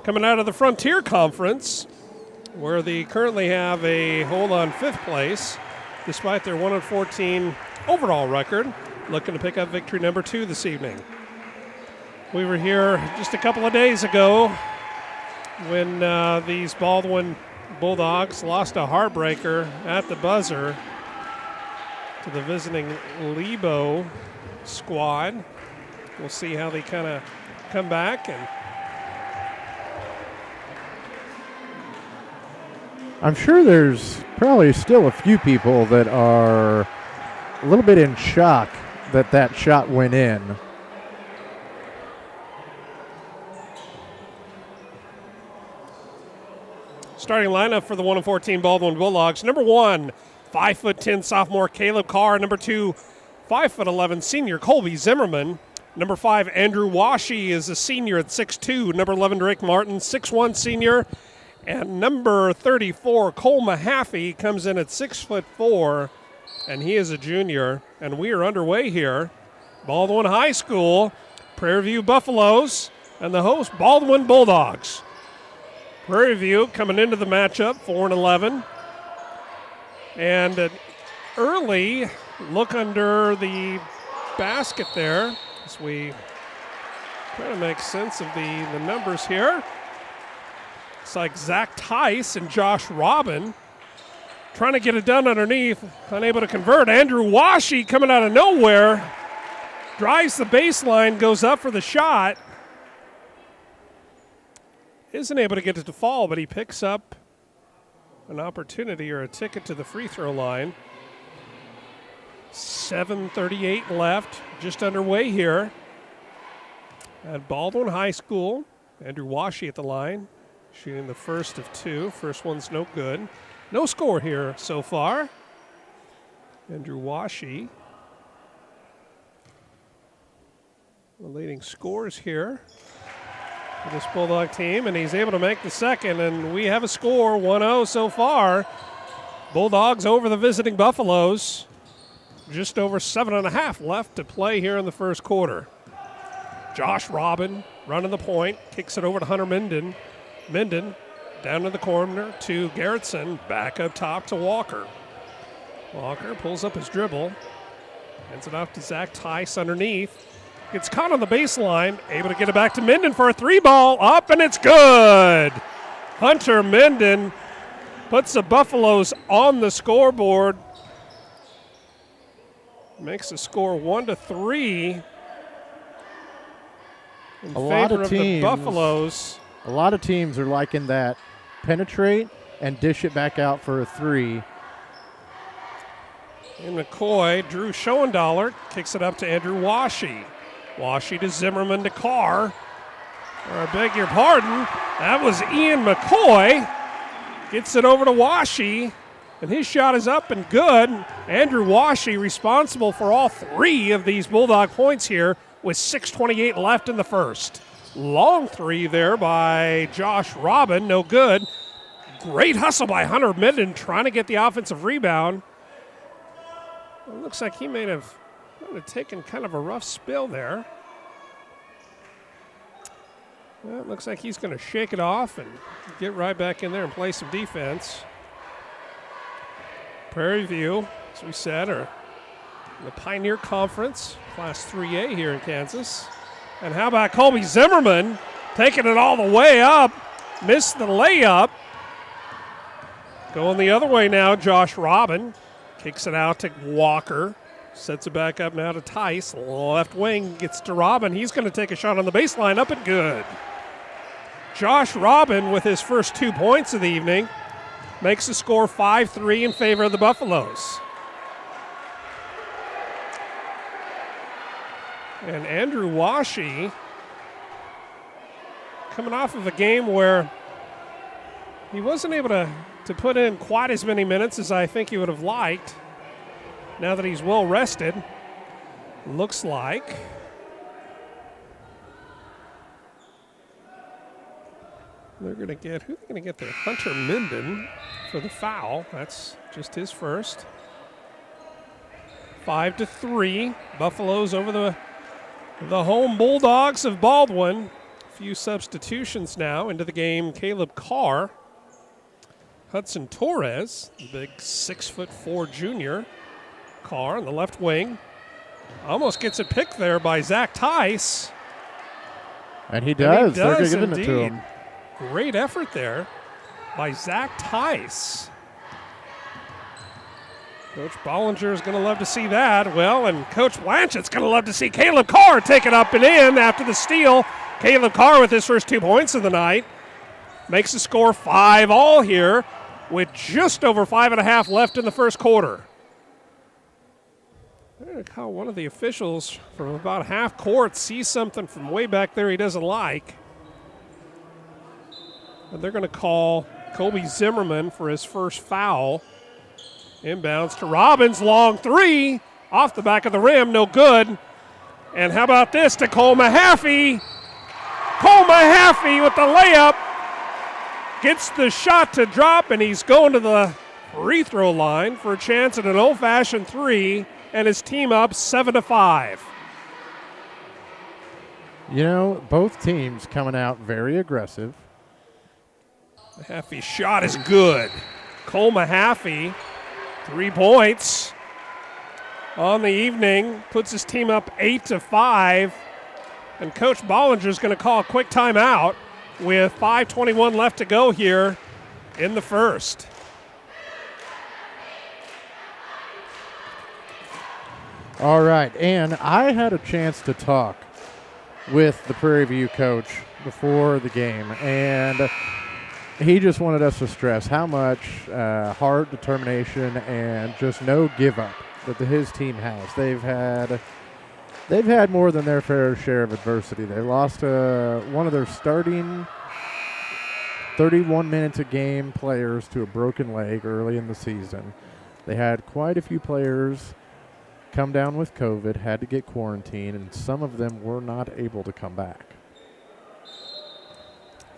coming out of the Frontier Conference, where they currently have a hold on 5th place, despite their 1-14 overall record, looking to pick up victory number 2 this evening. We were here just a couple of days ago when these Baldwin Bulldogs lost a heartbreaker at the buzzer to the visiting Lebo squad. We'll see how they kind of come back. And I'm sure there's probably still a few people that are a little bit in shock that that shot went in. Starting lineup for the 1-14 Baldwin Bulldogs. Number 1, 5'10" sophomore Caleb Carr. Number 2, 5'11" senior Colby Zimmerman. Number 5, Andrew Washi is a senior at 6'2". Number 11, Drake Martin, 6'1" senior. And number 34, Cole Mahaffey, comes in at 6'4", and he is a junior. And we are underway here. Baldwin High School, Prairie View Buffaloes, and the host, Baldwin Bulldogs. Prairie View coming into the matchup, 4-11. And an early look under the basket there as we try to make sense of the numbers here. It's like Zach Tice and Josh Robin trying to get it done underneath, unable to convert. Andrew Washi coming out of nowhere, drives the baseline, goes up for the shot. Isn't able to get it to fall, but he picks up an opportunity or a ticket to the free throw line. 7:38 left, just underway here at Baldwin High School. Andrew Washi at the line, shooting the first of 2. First one's no good. No score here so far. Andrew Washi, the leading scorers here for this Bulldog team, and he's able to make the second, and we have a score, 1-0 so far. Bulldogs over the visiting Buffaloes. Just over 7.5 left to play here in the first quarter. Josh Robin running the point, kicks it over to Hunter Minden. Minden down to the corner to Garrettson, back up top to Walker. Walker pulls up his dribble, hands it off to Zach Tice underneath. Gets caught on the baseline, able to get it back to Minden for a 3-ball, up, and it's good. Hunter Minden puts the Buffaloes on the scoreboard. Makes the score 1-3 in favor of the Buffaloes. A lot of teams are liking that. Penetrate and dish it back out for a 3. And McCoy, Drew Schoendaler kicks it up to Andrew Washi. Washi to Zimmerman to Carr. Or I beg your pardon, that was Ian McCoy. Gets it over to Washi, and his shot is up and good. Andrew Washi responsible for all 3 of these Bulldog points here with 6:28 left in the first. Long 3 there by Josh Robin, no good. Great hustle by Hunter Minden trying to get the offensive rebound. It looks like he may have taken kind of a rough spill there. Well, it looks like he's going to shake it off and get right back in there and play some defense. Prairie View, as we said, are in the Pioneer Conference, Class 3A here in Kansas. And how about Colby Zimmerman taking it all the way up, missed the layup. Going the other way now, Josh Robin kicks it out to Walker. Sets it back up now to Tice. Left wing gets to Robin. He's going to take a shot on the baseline, up and good. Josh Robin with his first 2 points of the evening makes the score 5-3 in favor of the Buffaloes. And Andrew Washi coming off of a game where he wasn't able to put in quite as many minutes as I think he would have liked. Now that he's well rested, looks like they're going to get, who are they going to get there? Hunter Minden for the foul. That's just his first. 5-3. Buffaloes over the home Bulldogs of Baldwin. A few substitutions now into the game. Caleb Carr. Hudson Torres, the big 6'4" junior. Carr on the left wing. Almost gets it picked there by Zach Tice. And he does. They're giving indeed. it to him. Great effort there by Zach Tice. Coach Bollinger is going to love to see that. Well, and Coach Blanchett's going to love to see Caleb Carr take it up and in after the steal. Caleb Carr with his first 2 points of the night. Makes the score 5-all here with just over 5.5 left in the first quarter. They're going to call one of the officials from about half court, sees something from way back there he doesn't like. And they're going to call Colby Zimmerman for his first foul. Inbounds to Robbins, long three, off the back of the rim, no good. And how about this to Cole Mahaffey? Cole Mahaffey with the layup. Gets the shot to drop, and he's going to the free throw line for a chance at an old-fashioned three, and his team up 7-5. You know, both teams coming out very aggressive. Mahaffey's shot is good. Cole Mahaffey, 3 points on the evening, puts his team up 8-5, and Coach Bollinger's going to call a quick timeout with 5:21 left to go here in the first. All right, and I had a chance to talk with the Prairie View coach before the game, and he just wanted us to stress how much hard determination and just no give up that his team has. They've had more than their fair share of adversity. They lost one of their starting 31 minutes a game players to a broken leg early in the season. They had quite a few players come down with COVID, had to get quarantined, and some of them were not able to come back.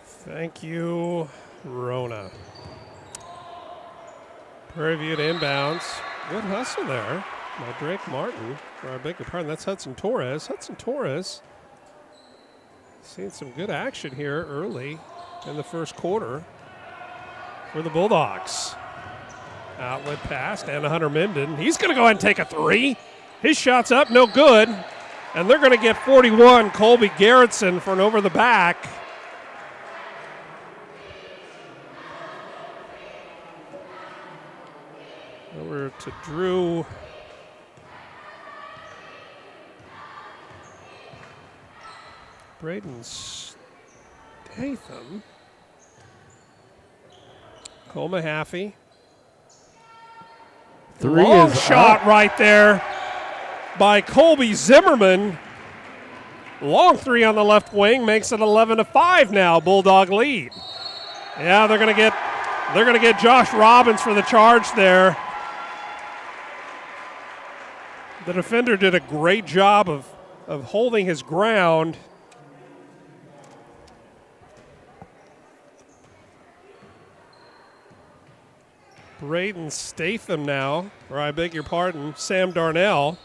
Thank you, Rona. Prairie View to inbounds. Good hustle there by Drake Martin. Or I beg your pardon, that's Hudson Torres. Hudson Torres seeing some good action here early in the first quarter for the Bulldogs. Outlet pass and Hunter Minden. He's going to go ahead and take a three. His shot's up, no good. And they're going to get 41, Colby Garrettson for an over the back. Over to Drew. Braden Statham. Cole Mahaffey. Long shot up. Right there by Colby Zimmerman. Long three on the left wing makes it 11-5 now. Bulldog lead. Yeah, they're gonna get Josh Robbins for the charge there. The defender did a great job of holding his ground. Braden Statham now, or I beg your pardon, Sam Darnell,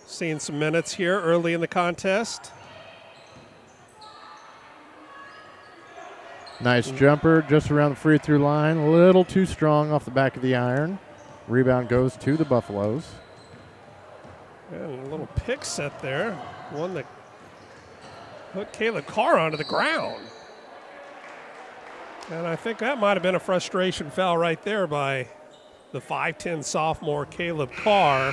seeing some minutes here early in the contest. Nice jumper just around the free throw line. A little too strong off the back of the iron. Rebound goes to the Buffaloes. And a little pick set there. One that put Caleb Carr onto the ground. And I think that might have been a frustration foul right there by the 5'10 sophomore Caleb Carr.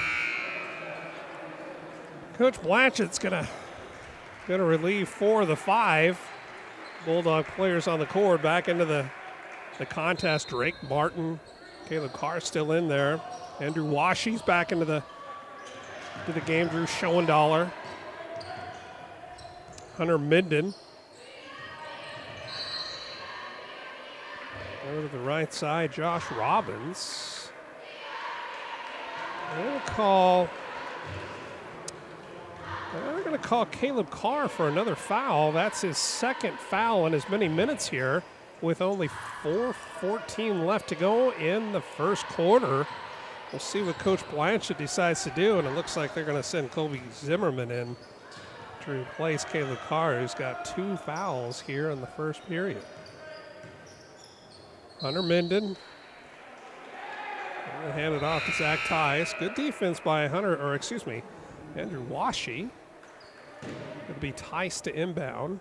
Coach Blanchett's gonna relieve 4 of the 5 Bulldog players on the court back into the contest. Drake Martin, Caleb Carr still in there. Andrew Washy's back into the game. Drew Schoendaler. Hunter Minden. Over to the right side, Josh Robbins. They're going to call Caleb Carr for another foul. That's his second foul in as many minutes here, with only 4:14 left to go in the first quarter. We'll see what Coach Blanchett decides to do, and it looks like they're going to send Colby Zimmerman in to replace Caleb Carr, who's got 2 fouls here in the first period. Hunter Minden. Hand it off to Zach Tice. Good defense by Andrew Washy. It'll be Tice to inbound.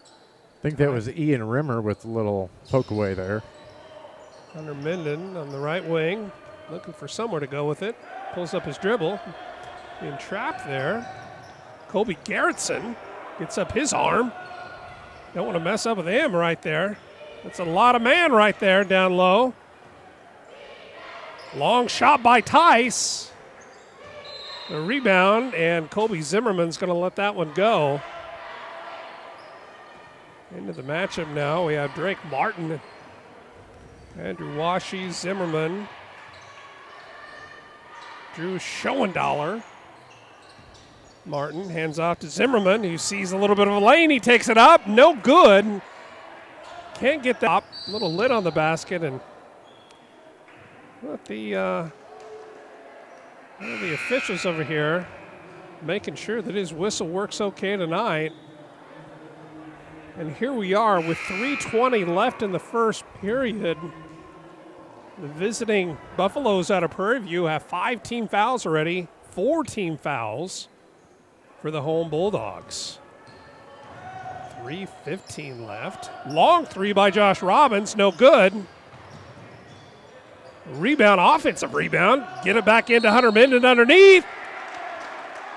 I think that was Ian Rimmer with a little poke away there. Hunter Minden on the right wing, looking for somewhere to go with it. Pulls up his dribble. Being trapped there. Kobe Garrettson gets up his arm. Don't want to mess up with him right there. That's a lot of man right there down low. Long shot by Tice. The rebound, and Colby Zimmerman's going to let that one go. Into the matchup now, we have Drake Martin, Andrew Washy, Zimmerman, Drew Schoendaler. Martin hands off to Zimmerman, who sees a little bit of a lane. He takes it up, no good. Can't get that little lid on the basket, and the officials over here making sure that his whistle works okay tonight. And here we are with 3:20 left in the first period. The visiting Buffaloes out of Prairie View have 5 team fouls already, 4 team fouls for the home Bulldogs. 3:15 left. Long 3 by Josh Robbins, no good. Rebound, offensive rebound. Get it back into Hunter Minden underneath.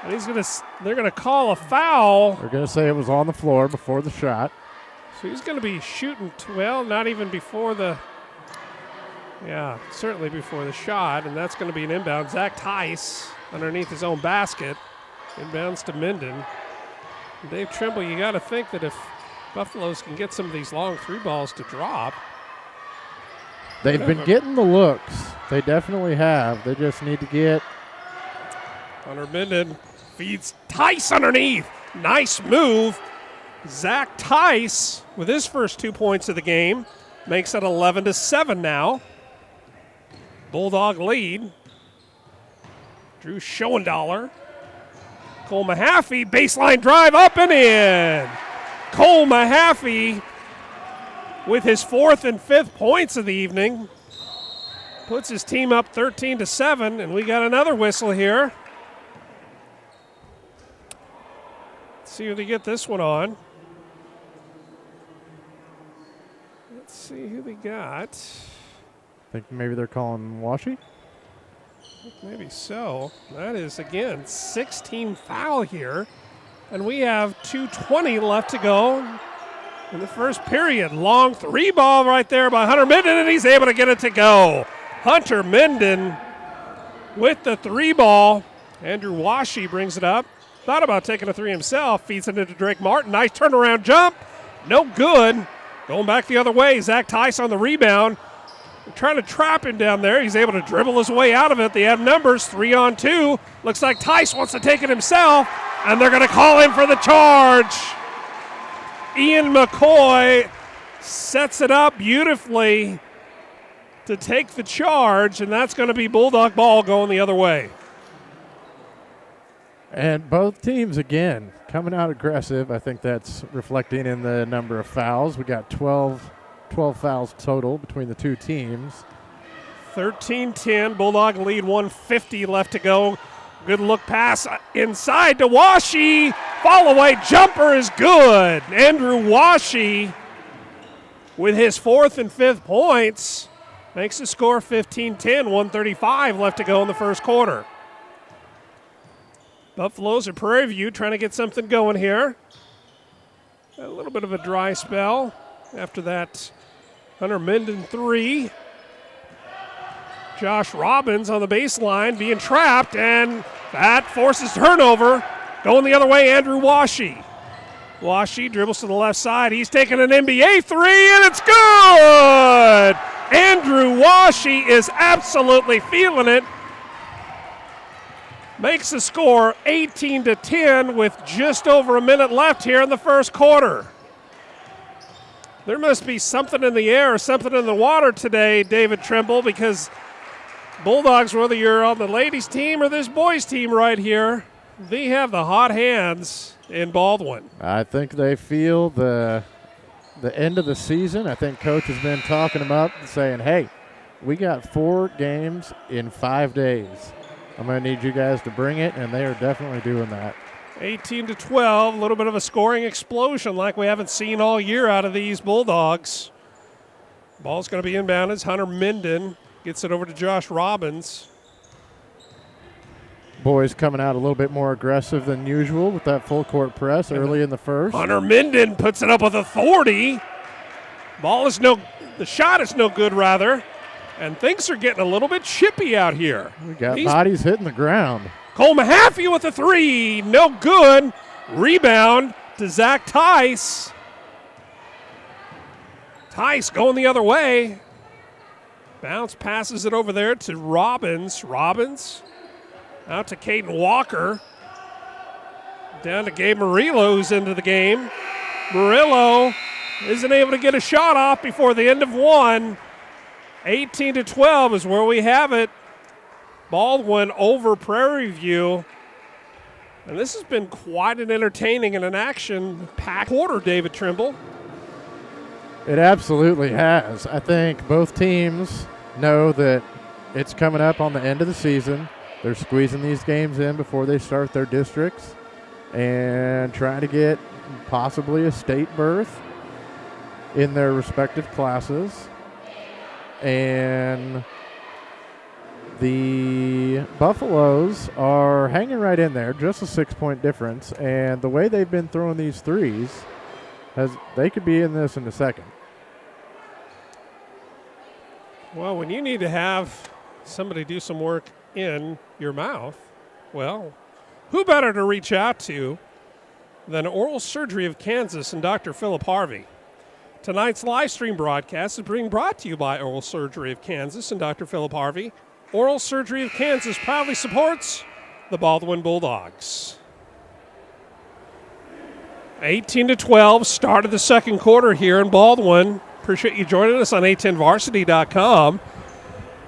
And they're gonna call a foul. They're gonna say it was on the floor before the shot. So he's gonna be shooting, not even before certainly before the shot, and that's gonna be an inbound. Zach Tice underneath his own basket. Inbounds to Minden. Dave Trimble, you gotta think that if Buffaloes can get some of these long 3 balls to drop. They've been getting the looks. They definitely have. They just need to get. Hunter Minden feeds Tice underneath. Nice move. Zach Tice with his first 2 points of the game makes it 11-7 now. Bulldog lead. Drew Schoendaler. Cole Mahaffey, baseline drive up and in. Cole Mahaffey with his 4th and 5th points of the evening. Puts his team up 13-7, and we got another whistle here. Let's see who they get this one on. Let's see who they got. Think maybe they're calling Washy? Maybe so. That is, again, 16 foul here. And we have 2:20 left to go in the first period. Long 3 ball right there by Hunter Minden, and he's able to get it to go. Hunter Minden with the 3 ball. Andrew Washy brings it up. Thought about taking a 3 himself. Feeds it into Drake Martin. Nice turnaround jump. No good. Going back the other way. Zach Tice on the rebound. They're trying to trap him down there. He's able to dribble his way out of it. They have numbers, 3-on-2. Looks like Tice wants to take it himself, and they're going to call him for the charge. Ian McCoy sets it up beautifully to take the charge, and that's going to be Bulldog ball going the other way. And both teams, again, coming out aggressive. I think that's reflecting in the number of fouls. We got 12 fouls total between the two teams. 13-10, Bulldog lead, 150 left to go. Good look pass inside to Washi. Fall-away jumper is good. Andrew Washi with his 4th and 5th points makes the score 15-10, 135 left to go in the first quarter. Buffaloes at Prairie View trying to get something going here. A little bit of a dry spell after that Hunter Minden 3. Josh Robbins on the baseline being trapped, and that forces turnover. Going the other way, Andrew Washi. Washi dribbles to the left side. He's taking an NBA 3, and it's good! Andrew Washi is absolutely feeling it. Makes the score 18-10 with just over a minute left here in the first quarter. There must be something in the air, something in the water today, David Trimble, because Bulldogs, whether you're on the ladies' team or this boys' team right here, they have the hot hands in Baldwin. I think they feel the end of the season. I think Coach has been talking about saying, hey, we got 4 games in 5 days. I'm going to need you guys to bring it, and they are definitely doing that. 18-12, a little bit of a scoring explosion like we haven't seen all year out of these Bulldogs. Ball's going to be inbound as Hunter Minden gets it over to Josh Robbins. Boys coming out a little bit more aggressive than usual with that full court press early in the first. Hunter Minden puts it up with authority. The shot is no good, rather. And things are getting a little bit chippy out here. We got bodies hitting the ground. Cole Mahaffey with a 3. No good. Rebound to Zach Tice. Tice going the other way. Bounce passes it over there to Robbins. Robbins out to Caden Walker. Down to Gabe Murillo, who's into the game. Murillo isn't able to get a shot off before the end of one. 18-12 is where we have it. Baldwin over Prairie View. And this has been quite an entertaining and an action-packed quarter, David Trimble. It absolutely has. I think both teams know that it's coming up on the end of the season. They're squeezing these games in before they start their districts and trying to get possibly a state berth in their respective classes. And the Buffaloes are hanging right in there, just a 6-point difference. And the way they've been throwing these threes, they could be in this in a second. Well, when you need to have somebody do some work in your mouth, well, who better to reach out to than Oral Surgery of Kansas and Dr. Philip Harvey? Tonight's live stream broadcast is being brought to you by Oral Surgery of Kansas and Dr. Philip Harvey. Oral Surgery of Kansas proudly supports the Baldwin Bulldogs. 18-12, start of the second quarter here in Baldwin. Appreciate you joining us on a10varsity.com.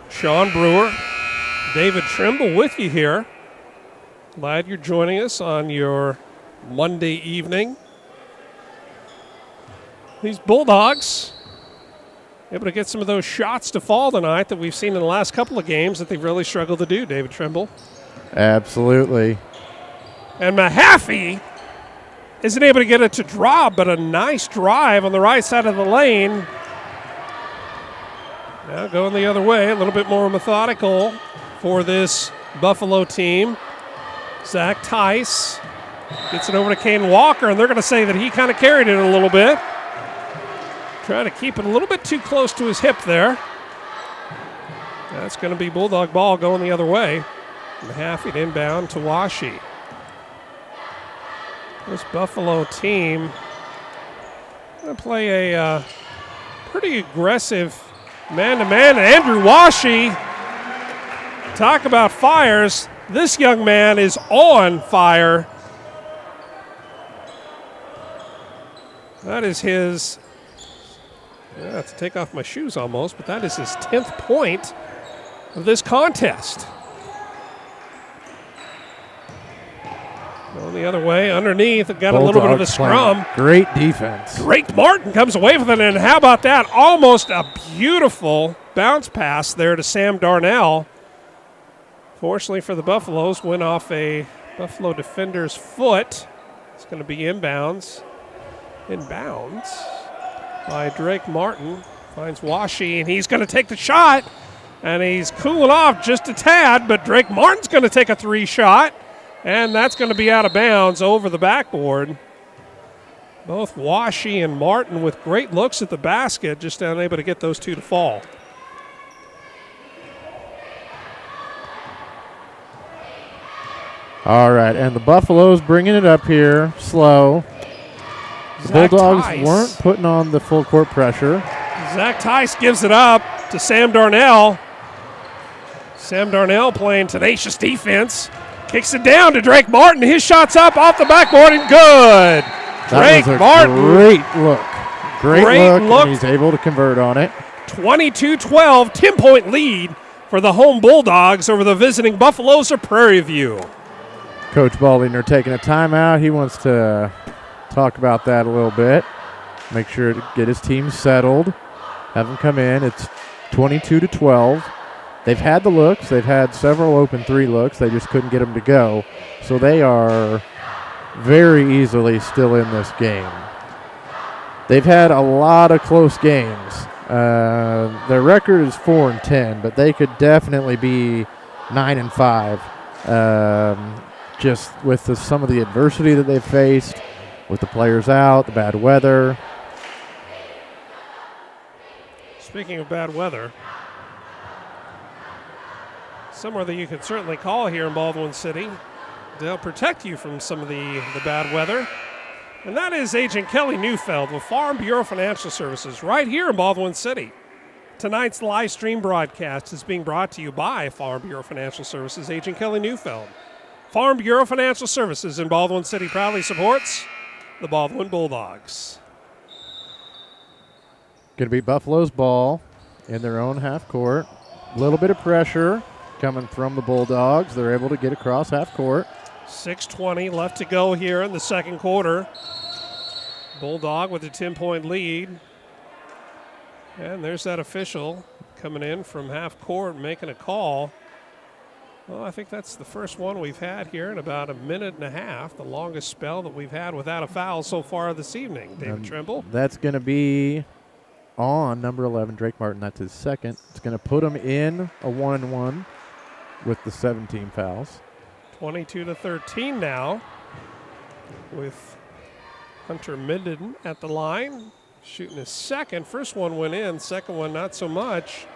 Sean Brewer, David Trimble with you here. Glad you're joining us on your Monday evening. These Bulldogs able to get some of those shots to fall tonight that we've seen in the last couple of games that they've really struggled to do, David Trimble. Absolutely. And Mahaffey isn't able to get it to drop, but a nice drive on the right side of the lane. Now going the other way, a little bit more methodical for this Buffalo team. Zach Tice gets it over to Caden Walker, and they're going to say that he kind of carried it a little bit. Trying to keep it a little bit too close to his hip there. That's going to be Bulldog ball going the other way. Mahaffey inbound to Washi. This Buffalo team going to play a pretty aggressive man-to-man. Andrew Washi, talk about fires. This young man is on fire. That is his... I have to take off my shoes almost, but that is his 10th point of this contest. Going the other way, underneath, got a little bit of a scrum. Great defense. Drake Martin comes away with it, and how about that? Almost a beautiful bounce pass there to Sam Darnell. Fortunately for the Buffaloes, went off a Buffalo defender's foot. It's going to be inbounds. Inbounds by Drake Martin. Finds Washi, and he's going to take the shot. And he's cooling off just a tad, but Drake Martin's going to take a 3-shot. And that's going to be out of bounds over the backboard. Both Washi and Martin with great looks at the basket, just unable to get those two to fall. All right, and the Buffaloes bringing it up here, slow. The Bulldogs weren't putting on the full court pressure. Zach Tice gives it up to Sam Darnell. Sam Darnell playing tenacious defense. Kicks it down to Drake Martin. His shot's up off the backboard and good. Drake Martin. Great look. And he's able to convert on it. 22-12, 10-point lead for the home Bulldogs over the visiting Buffaloes of Prairie View. Coach Baldwin are taking a timeout. He wants to talk about that a little bit. Make sure to get his team settled. Have them come in. It's 22-12. They've had the looks. They've had several open 3 looks. They just couldn't get them to go. So they are very easily still in this game. They've had a lot of close games. Their record is 4-10, but they could definitely be 9-5. Just with some of the adversity that they've faced, with the players out, the bad weather. Speaking of bad weather, somewhere that you can certainly call here in Baldwin City. They'll protect you from some of the bad weather. And that is Agent Kelly Neufeld with Farm Bureau Financial Services right here in Baldwin City. Tonight's live stream broadcast is being brought to you by Farm Bureau Financial Services, Agent Kelly Neufeld. Farm Bureau Financial Services in Baldwin City proudly supports the Baldwin Bulldogs. Going to be Buffalo's ball in their own half court. A little bit of pressure coming from the Bulldogs. They're able to get across half court. 6:20 left to go here in the second quarter. Bulldog with a 10-point lead. And there's that official coming in from half court making a call. Well, I think that's the first one we've had here in about a minute and a half, the longest spell that we've had without a foul so far this evening. David Trimble. That's going to be on number 11, Drake Martin. That's his second. It's going to put him in a 1-and-1 with the 17 fouls. 22-13 now with Hunter Minden at the line, shooting his second. First one went in, second one not so much.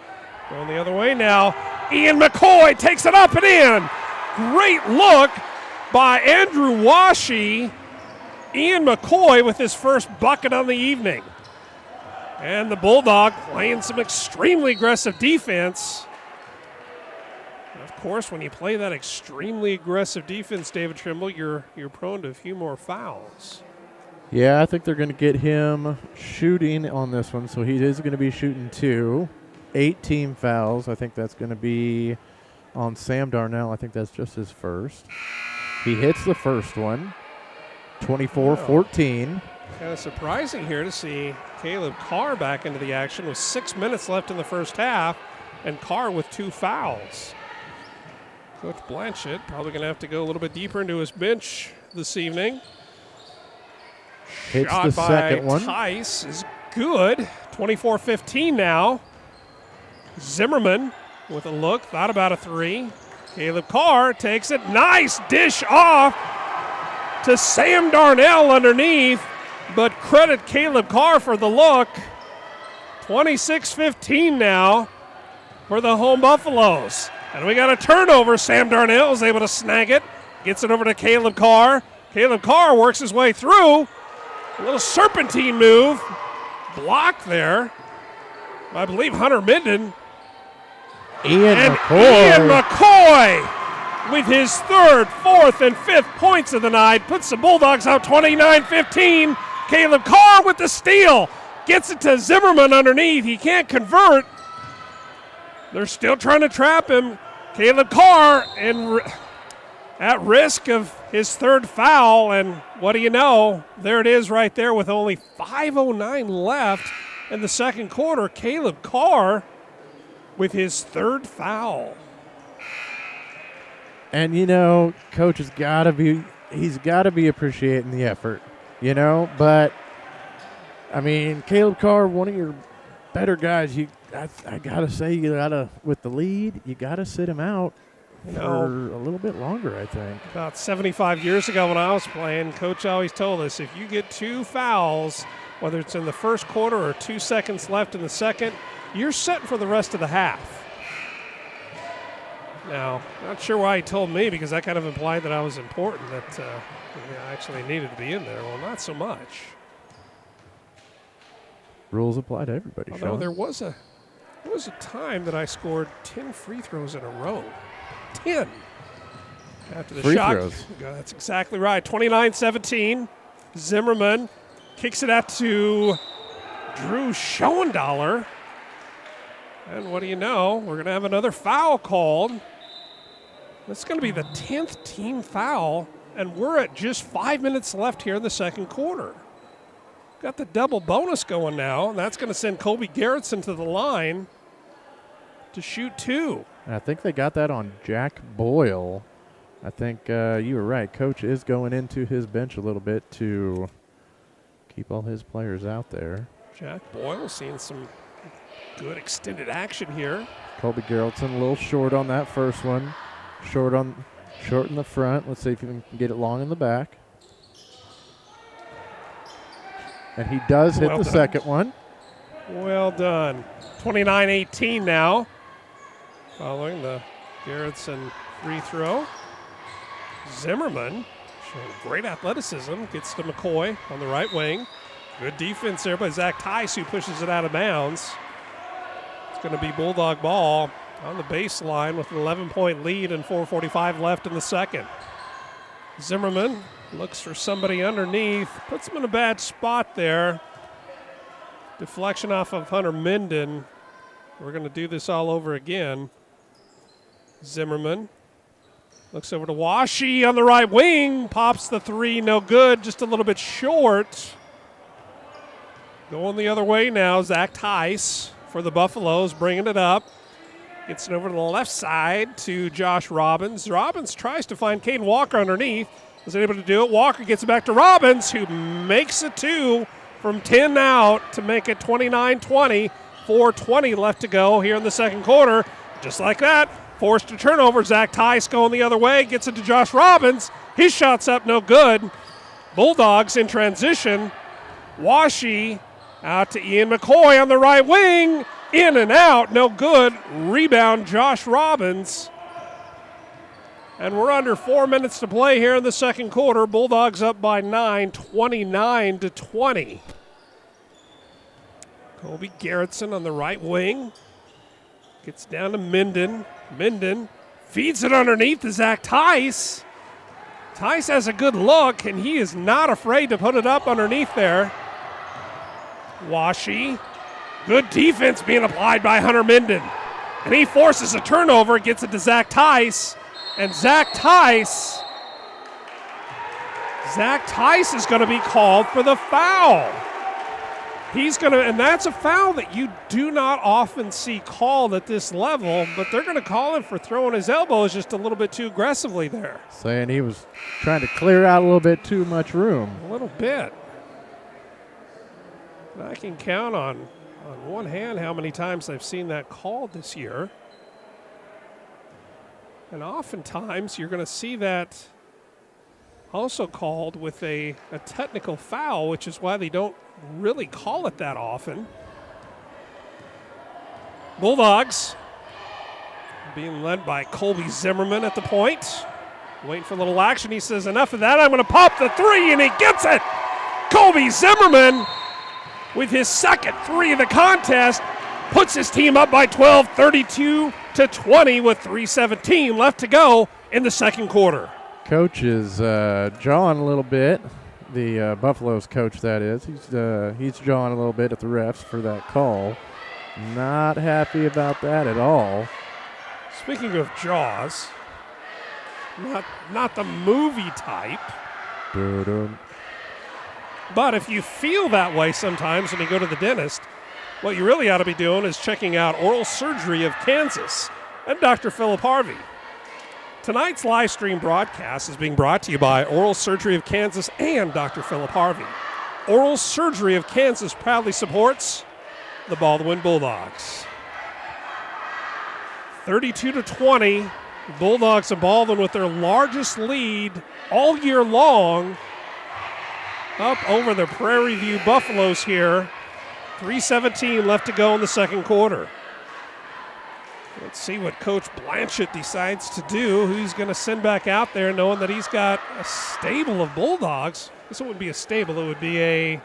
Going the other way now. Ian McCoy takes it up and in. Great look by Andrew Washi. Ian McCoy with his first bucket on the evening. And the Bulldog playing some extremely aggressive defense. And of course, when you play that extremely aggressive defense, David Trimble, you're prone to a few more fouls. Yeah, I think they're going to get him shooting on this one, so he is going to be shooting 2. 18 fouls. I think that's going to be on Sam Darnell. I think that's just his first. He hits the first one. 24-14. Kind of surprising here to see Caleb Carr back into the action with 6 minutes left in the first half, and Carr with 2 fouls. Coach Blanchett probably going to have to go a little bit deeper into his bench this evening. Hits Shot the by second one. Tice is good. 24-15 now. Zimmerman with a look, thought about a 3. Caleb Carr takes it. Nice dish off to Sam Darnell underneath, but credit Caleb Carr for the look. 26-15 now for the home Buffaloes. And we got a turnover. Sam Darnell is able to snag it. Gets it over to Caleb Carr. Caleb Carr works his way through. A little serpentine move. Block there. I believe Hunter Minden. Ian McCoy with his third, fourth, and fifth points of the night puts the Bulldogs out 29-15. Caleb Carr with the steal. Gets it to Zimmerman underneath. He can't convert. They're still trying to trap him. Caleb Carr, and at risk of his third foul, and what do you know? There it is right there with only 5:09 left in the second quarter. Caleb Carr with his third foul. And, Coach he's got to be appreciating the effort, But, Caleb Carr, one of your better guys, I got to say, with the lead, you got to sit him out for a little bit longer, I think. About 75 years ago when I was playing, Coach always told us if you get 2 fouls, whether it's in the first quarter or 2 seconds left in the second, you're set for the rest of the half. Now, not sure why he told me, because that kind of implied that I was important, that I actually needed to be in there. Well, not so much. Rules apply to everybody, Although Sean. there was a time that I scored 10 free throws in a row. 10. After the free shot. Throws. That's exactly right. 29-17. Zimmerman kicks it out to Drew Schoendaler. And what do you know? We're going to have another foul called. It's going to be the 10th team foul, and we're at just 5 minutes left here in the second quarter. Got the double bonus going now, and that's going to send Colby Garrettson to the line to shoot 2. And I think they got that on Jack Boyle. I think you were right. Coach is going into his bench a little bit to keep all his players out there. Jack Boyle seeing some good extended action here. Colby Garrettson a little short on that first one. Short in the front. Let's see if he can get it long in the back. And he does hit the second one. Well done. 29-18 now. Following the Garrettson free throw. Zimmerman showing great athleticism. Gets to McCoy on the right wing. Good defense there by Zach Tice, who pushes it out of bounds. It's going to be Bulldog ball on the baseline with an 11-point lead and 4:45 left in the second. Zimmerman looks for somebody underneath, puts him in a bad spot there. Deflection off of Hunter Minden. We're going to do this all over again. Zimmerman looks over to Washi on the right wing, pops the 3, no good, just a little bit short. Going the other way now, Zach Tice for the Buffaloes, bringing it up. Gets it over to the left side to Josh Robbins. Robbins tries to find Caden Walker underneath. Isn't able to do it. Walker gets it back to Robbins, who makes it 2 from 10 out to make it 29-20. 4:20 left to go here in the second quarter. Just like that, forced a turnover. Zach Tice going the other way. Gets it to Josh Robbins. His shot's up, no good. Bulldogs in transition. Washi out to Ian McCoy on the right wing. In and out, no good. Rebound, Josh Robbins. And we're under 4 minutes to play here in the second quarter. Bulldogs up by 9, 29-20. Colby Garrettson on the right wing. Gets down to Minden. Minden feeds it underneath to Zach Tice. Tice has a good look, and he is not afraid to put it up underneath there. Washi. Good defense being applied by Hunter Minden. And he forces a turnover, gets it to Zach Tice. And Zach Tice is going to be called for the foul. And that's a foul that you do not often see called at this level, but they're going to call him for throwing his elbows just a little bit too aggressively there. Saying he was trying to clear out a little bit too much room. A little bit. I can count on one hand how many times I've seen that called this year. And oftentimes you're going to see that also called with a technical foul, which is why they don't really call it that often. Bulldogs being led by Colby Zimmerman at the point. Waiting for a little action. He says, enough of that. I'm going to pop the 3, and he gets it. Colby Zimmerman with his second 3 of the contest puts his team up by 12, 32-20 with 3:17 left to go in the second quarter. Coach is jawing a little bit. The Buffaloes coach, that is. He's jawing a little bit at the refs for that call. Not happy about that at all. Speaking of jaws, not the movie type. Dun-dun. But if you feel that way sometimes when you go to the dentist, what you really ought to be doing is checking out Oral Surgery of Kansas and Dr. Philip Harvey. Tonight's live stream broadcast is being brought to you by Oral Surgery of Kansas and Dr. Philip Harvey. Oral Surgery of Kansas proudly supports the Baldwin Bulldogs. 32-20, Bulldogs of Baldwin with their largest lead all year long up over the Prairie View Buffaloes here. 3:17 left to go in the second quarter. Let's see what Coach Blanchett decides to do. Who he's going to send back out there knowing that he's got a stable of Bulldogs. This wouldn't be a stable. It would be a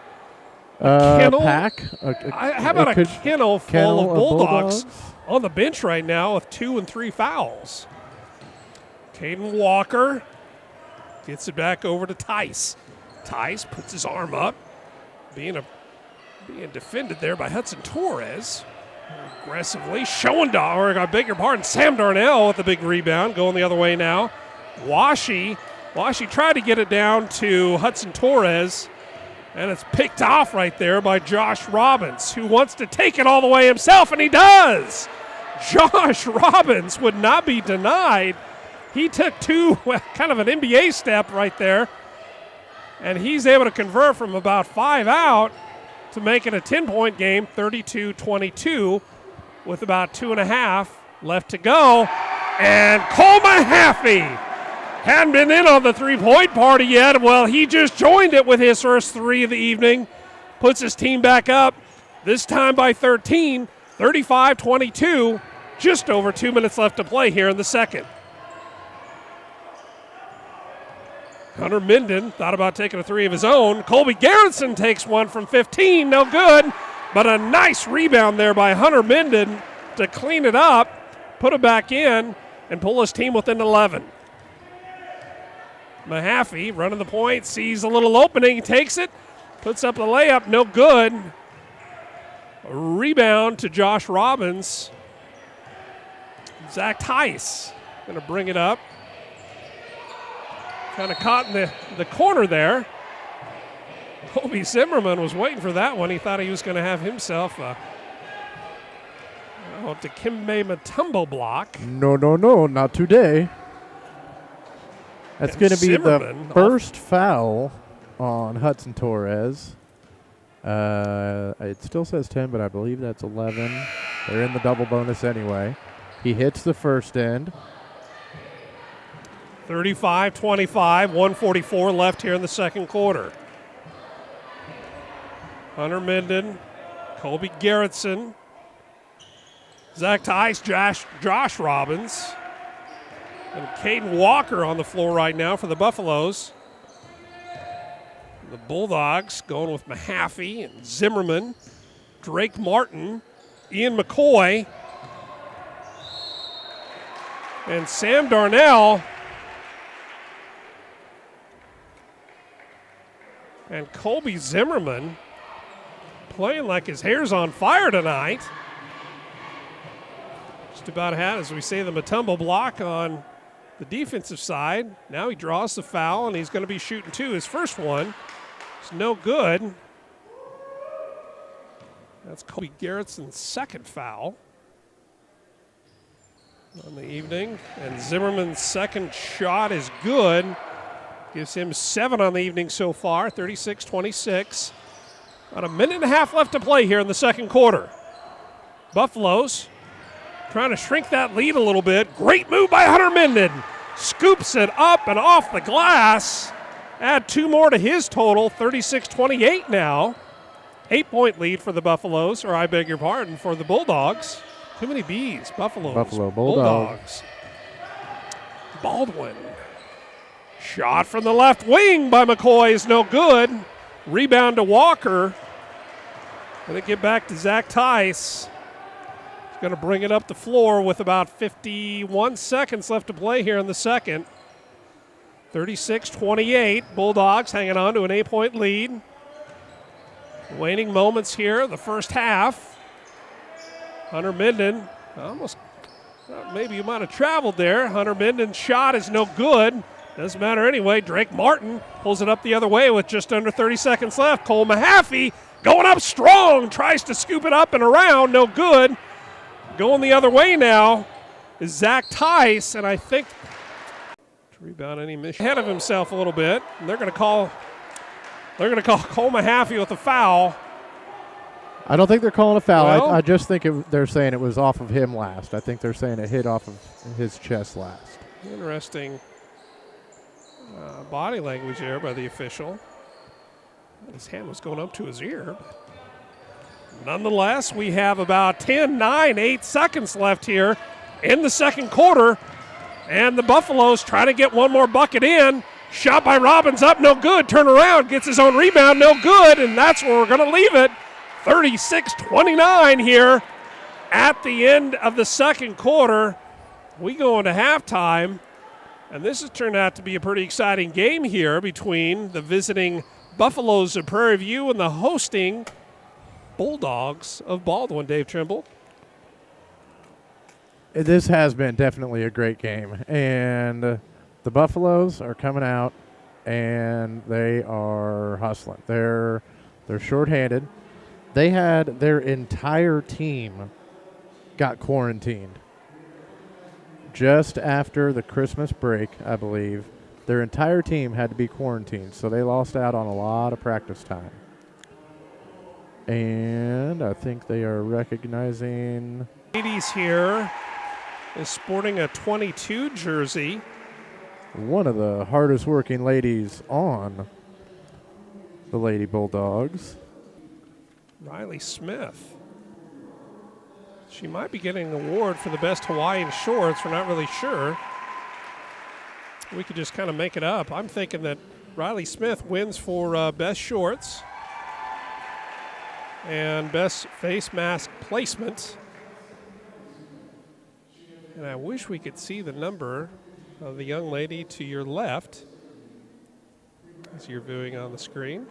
kennel. Pack? How about a kennel full of Bulldogs on the bench right now with 2 and 3 fouls. Caden Walker gets it back over to Tice. Tice puts his arm up, being defended there by Hudson Torres. Aggressively, Sam Darnell with the big rebound, going the other way now. Washi tried to get it down to Hudson Torres, and it's picked off right there by Josh Robbins, who wants to take it all the way himself, and he does. Josh Robbins would not be denied. He took kind of an NBA step right there, and he's able to convert from about 5 out to make it a 10-point game, 32-22, with about 2.5 left to go. And Cole Mahaffey hadn't been in on the three-point party yet. Well, he just joined it with his first 3 of the evening. Puts his team back up, this time by 13, 35-22. Just over 2 minutes left to play here in the second. Hunter Minden thought about taking a 3 of his own. Colby Garrison takes one from 15, no good. But a nice rebound there by Hunter Minden to clean it up, put it back in, and pull his team within 11. Mahaffey running the point, sees a little opening, takes it, puts up the layup, no good. A rebound to Josh Robbins. Zach Tice going to bring it up. Kind of caught in the corner there. Kobe Zimmerman was waiting for that one. He thought he was going to have himself a Dikembe Mutombo block. No, not today. That's going to be Zimmerman the first foul on Hudson Torres. It still says 10, but I believe that's 11. They're in the double bonus anyway. He hits the first end. 35-25, 1:44 left here in the second quarter. Hunter Minden, Colby Garrison, Zach Tice, Josh Robbins, and Caden Walker on the floor right now for the Buffaloes. The Bulldogs going with Mahaffey and Zimmerman, Drake Martin, Ian McCoy, and Sam Darnell. And Colby Zimmerman playing like his hair's on fire tonight. Just about had, as we say, the Mutombo block on the defensive side. Now he draws the foul, and he's going to be shooting 2. His first one is no good. That's Colby Garrettson's second foul on the evening. And Zimmerman's second shot is good. Gives him 7 on the evening so far, 36-26. About a minute and a half left to play here in the second quarter. Buffaloes trying to shrink that lead a little bit. Great move by Hunter Minden. Scoops it up and off the glass. Add 2 more to his total, 36-28 now. 8-point lead for the Buffaloes, or I beg your pardon, for the Bulldogs. Too many B's. Buffalo Bulldogs. Baldwin. Shot from the left wing by McCoy is no good. Rebound to Walker. And they get back to Zach Tice. He's going to bring it up the floor with about 51 seconds left to play here in the second. 36-28. Bulldogs hanging on to an 8-point lead. Waning moments here, the first half. Hunter Minden almost Maybe you might have traveled there. Hunter Minden's shot is no good. Doesn't matter anyway. Drake Martin pulls it up the other way with just under 30 seconds left. Cole Mahaffey going up strong, tries to scoop it up and around, no good. Going the other way now is Zach Tice, and I think to rebound any mission ahead of himself a little bit. And they're going to call Cole Mahaffey with a foul. I don't think they're calling a foul. Well, I just think they're saying it was off of him last. I think they're saying it hit off of his chest last. Interesting body language there by the official. His hand was going up to his ear. Nonetheless, we have about 10, 9, 8 seconds left here in the second quarter. And the Buffaloes try to get one more bucket in. Shot by Robbins up, no good. Turn around, gets his own rebound, no good. And that's where we're going to leave it. 36-29 here at the end of the second quarter. We go into halftime. And this has turned out to be a pretty exciting game here between the visiting Buffaloes of Prairie View and the hosting Bulldogs of Baldwin. Dave Trimble. This has been definitely a great game. And the Buffaloes are coming out, and they are hustling. They're shorthanded. They had their entire team got quarantined. Just after the Christmas break, I believe, their entire team had to be quarantined, so they lost out on a lot of practice time. And I think they are recognizing. Ladies here is sporting a 22 jersey. One of the hardest working ladies on the Lady Bulldogs. Riley Smith. She might be getting an award for the best Hawaiian shorts. We're not really sure. We could just kind of make it up. I'm thinking that Riley Smith wins for best shorts and best face mask placement. And I wish we could see the number of the young lady to your left as you're viewing on the screen.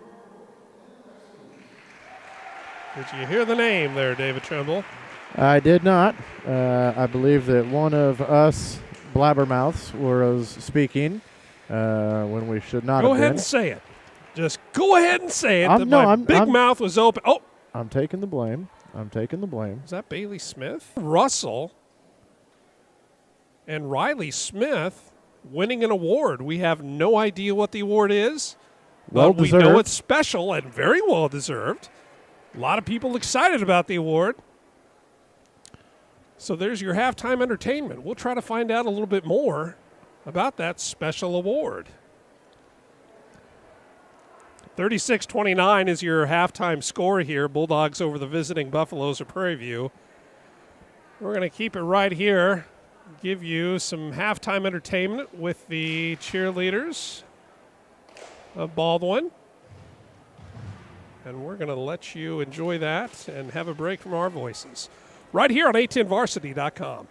Did you hear the name there, David Trimble? I did not. I believe that one of us blabbermouths was speaking when we should not have been. Go ahead and say it. Just go ahead and say it. My big mouth was open. Oh! I'm taking the blame. Is that Bailey Smith? Russell and Riley Smith winning an award. We have no idea what the award is, but we know it's special and very well deserved. A lot of people excited about the award. So there's your halftime entertainment. We'll try to find out a little bit more about that special award. 36-29 is your halftime score here. Bulldogs over the visiting Buffaloes of Prairie View. We're going to keep it right here. Give you some halftime entertainment with the cheerleaders of Baldwin. And we're going to let you enjoy that and have a break from our voices. Right here on A10Varsity.com.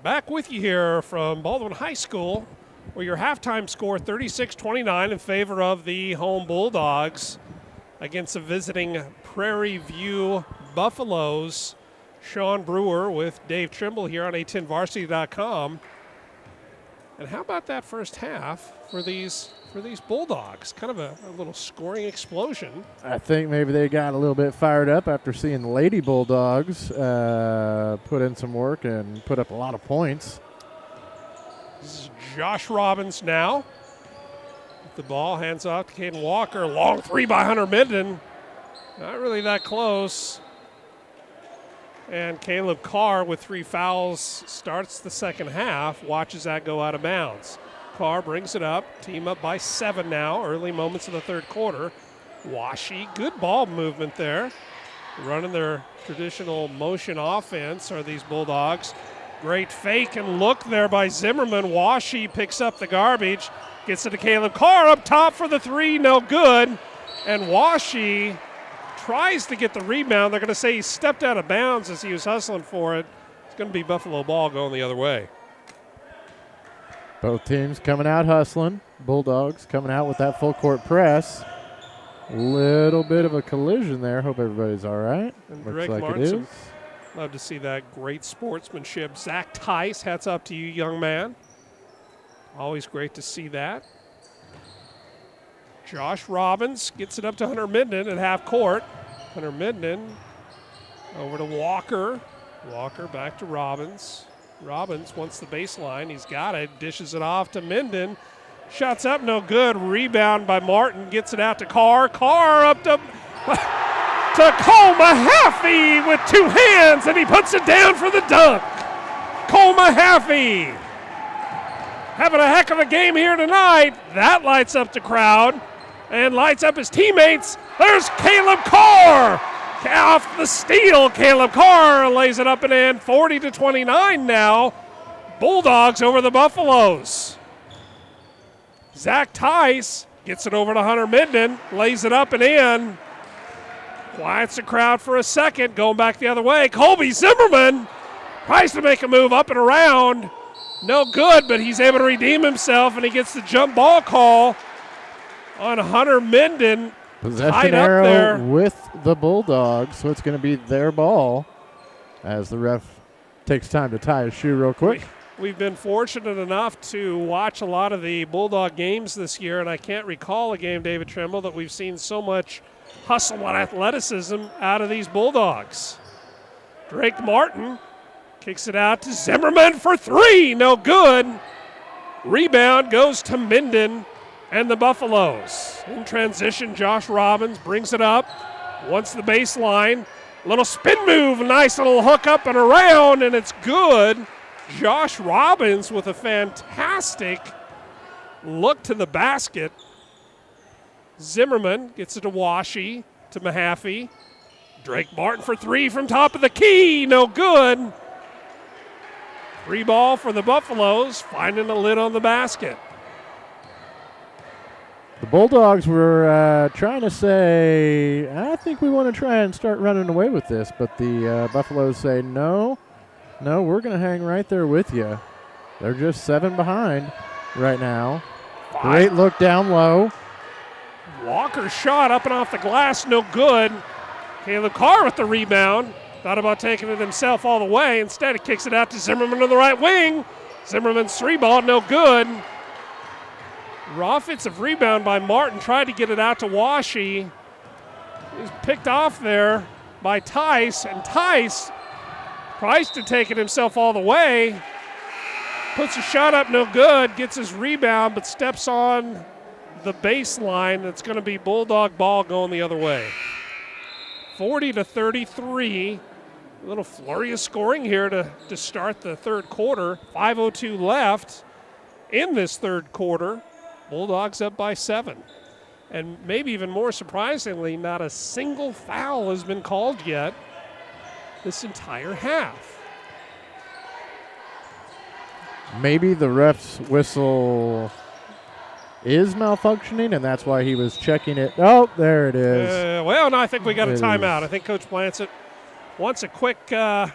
Back with you here from Baldwin High School, where your halftime score 36-29 in favor of the home Bulldogs against the visiting Prairie View Buffaloes. Sean Brewer with Dave Trimble here on a10varsity.com. And how about that first half for these Bulldogs? Kind of a little scoring explosion. I think maybe they got a little bit fired up after seeing the Lady Bulldogs put in some work and put up a lot of points. This is Josh Robbins now. The ball hands off to Caden Walker. Long three by Hunter Minden. Not really that close. And Caleb Carr with 3 fouls starts the second half. Watches that go out of bounds. Carr brings it up. Team up by 7 now. Early moments of the third quarter. Washi, good ball movement there. Running their traditional motion offense are these Bulldogs. Great fake and look there by Zimmerman. Washi picks up the garbage. Gets it to Caleb Carr up top for the 3. No good. And Washi tries to get the rebound. They're going to say he stepped out of bounds as he was hustling for it. It's going to be Buffalo ball going the other way. Both teams coming out hustling. Bulldogs coming out with that full court press. Little bit of a collision there. Hope everybody's all right. And looks Greg like Martin, it is. love to see that great sportsmanship. Zach Tice, hats up to you, young man. Always great to see that. Josh Robbins gets it up to Hunter Minden at half court. Hunter Minden over to Walker. Walker back to Robbins. Robbins wants the baseline. He's got it. Dishes it off to Minden. Shots up, no good. Rebound by Martin. Gets it out to Carr. Carr up to Cole Mahaffey with 2 hands, and he puts it down for the dunk. Cole Mahaffey having a heck of a game here tonight. That lights up the crowd and lights up his teammates. There's Caleb Carr. Off the steal, Caleb Carr lays it up and in. 40-29 now. Bulldogs over the Buffaloes. Zach Tice gets it over to Hunter Minden, lays it up and in. Quiets the crowd for a second, going back the other way. Colby Zimmerman tries to make a move up and around. No good, but he's able to redeem himself, and he gets the jump ball call on Hunter Minden. Possession arrow with the Bulldogs, so it's going to be their ball as the ref takes time to tie his shoe real quick. We've been fortunate enough to watch a lot of the Bulldog games this year, and I can't recall a game, David Trimble, that we've seen so much hustle and athleticism out of these Bulldogs. Drake Martin kicks it out to Zimmerman for 3. No good. Rebound goes to Minden and the Buffaloes. In transition, Josh Robbins brings it up. Wants the baseline. Little spin move. Nice little hook up and around, and it's good. Josh Robbins with a fantastic look to the basket. Zimmerman gets it to Washi, to Mahaffey. Drake Martin for 3 from top of the key. No good. Free ball for the Buffaloes, finding a lid on the basket. The Bulldogs were trying to say, I think we want to try and start running away with this, but the Buffaloes say, no, we're going to hang right there with you. They're just 7 behind right now. 5. Great look down low. Walker shot up and off the glass, no good. Caleb Carr with the rebound. Thought about taking it himself all the way. Instead, he kicks it out to Zimmerman on the right wing. Zimmerman's 3 ball, no good. Offensive rebound by Martin. Tried to get it out to Washi. He's picked off there by Tice, and Tice tries to take it himself all the way. Puts a shot up, no good. Gets his rebound, but steps on the baseline. It's going to be Bulldog ball going the other way. 40-33. A little flurry of scoring here to start the third quarter. 5:02 left in this third quarter. Bulldogs up by 7. And maybe even more surprisingly, not a single foul has been called yet this entire half. Maybe the ref's whistle is malfunctioning, and that's why he was checking it. Oh, there it is. Well, no, I think we got a timeout. I think Coach Blancett wants a quick timeout.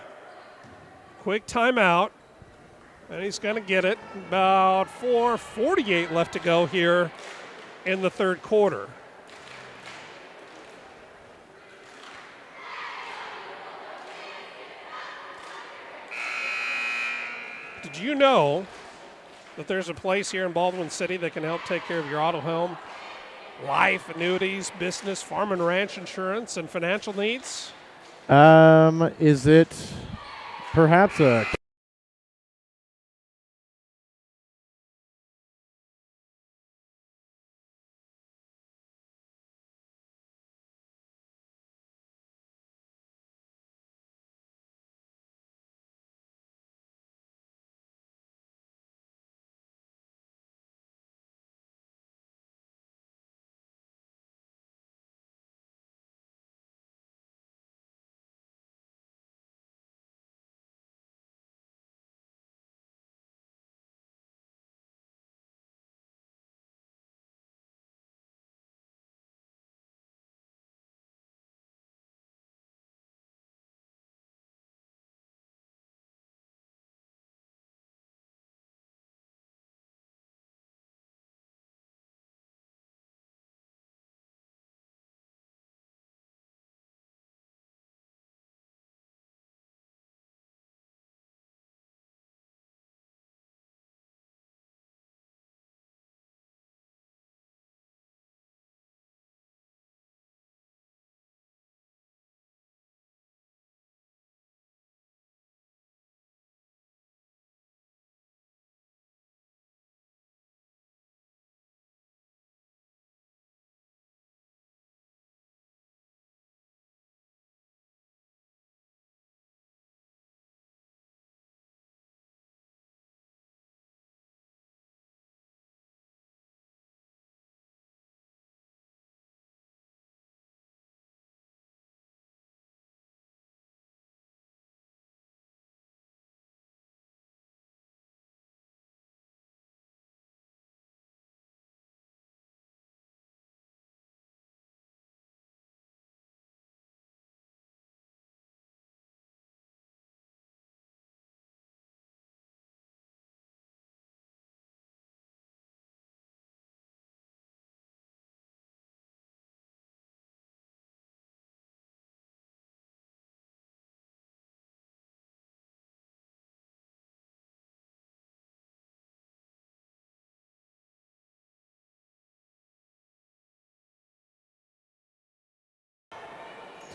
And he's going to get it. About 4:48 left to go here in the third quarter. Did you know that there's a place here in Baldwin City that can help take care of your auto, home, life, annuities, business, farm and ranch insurance, and financial needs? Is it perhaps a...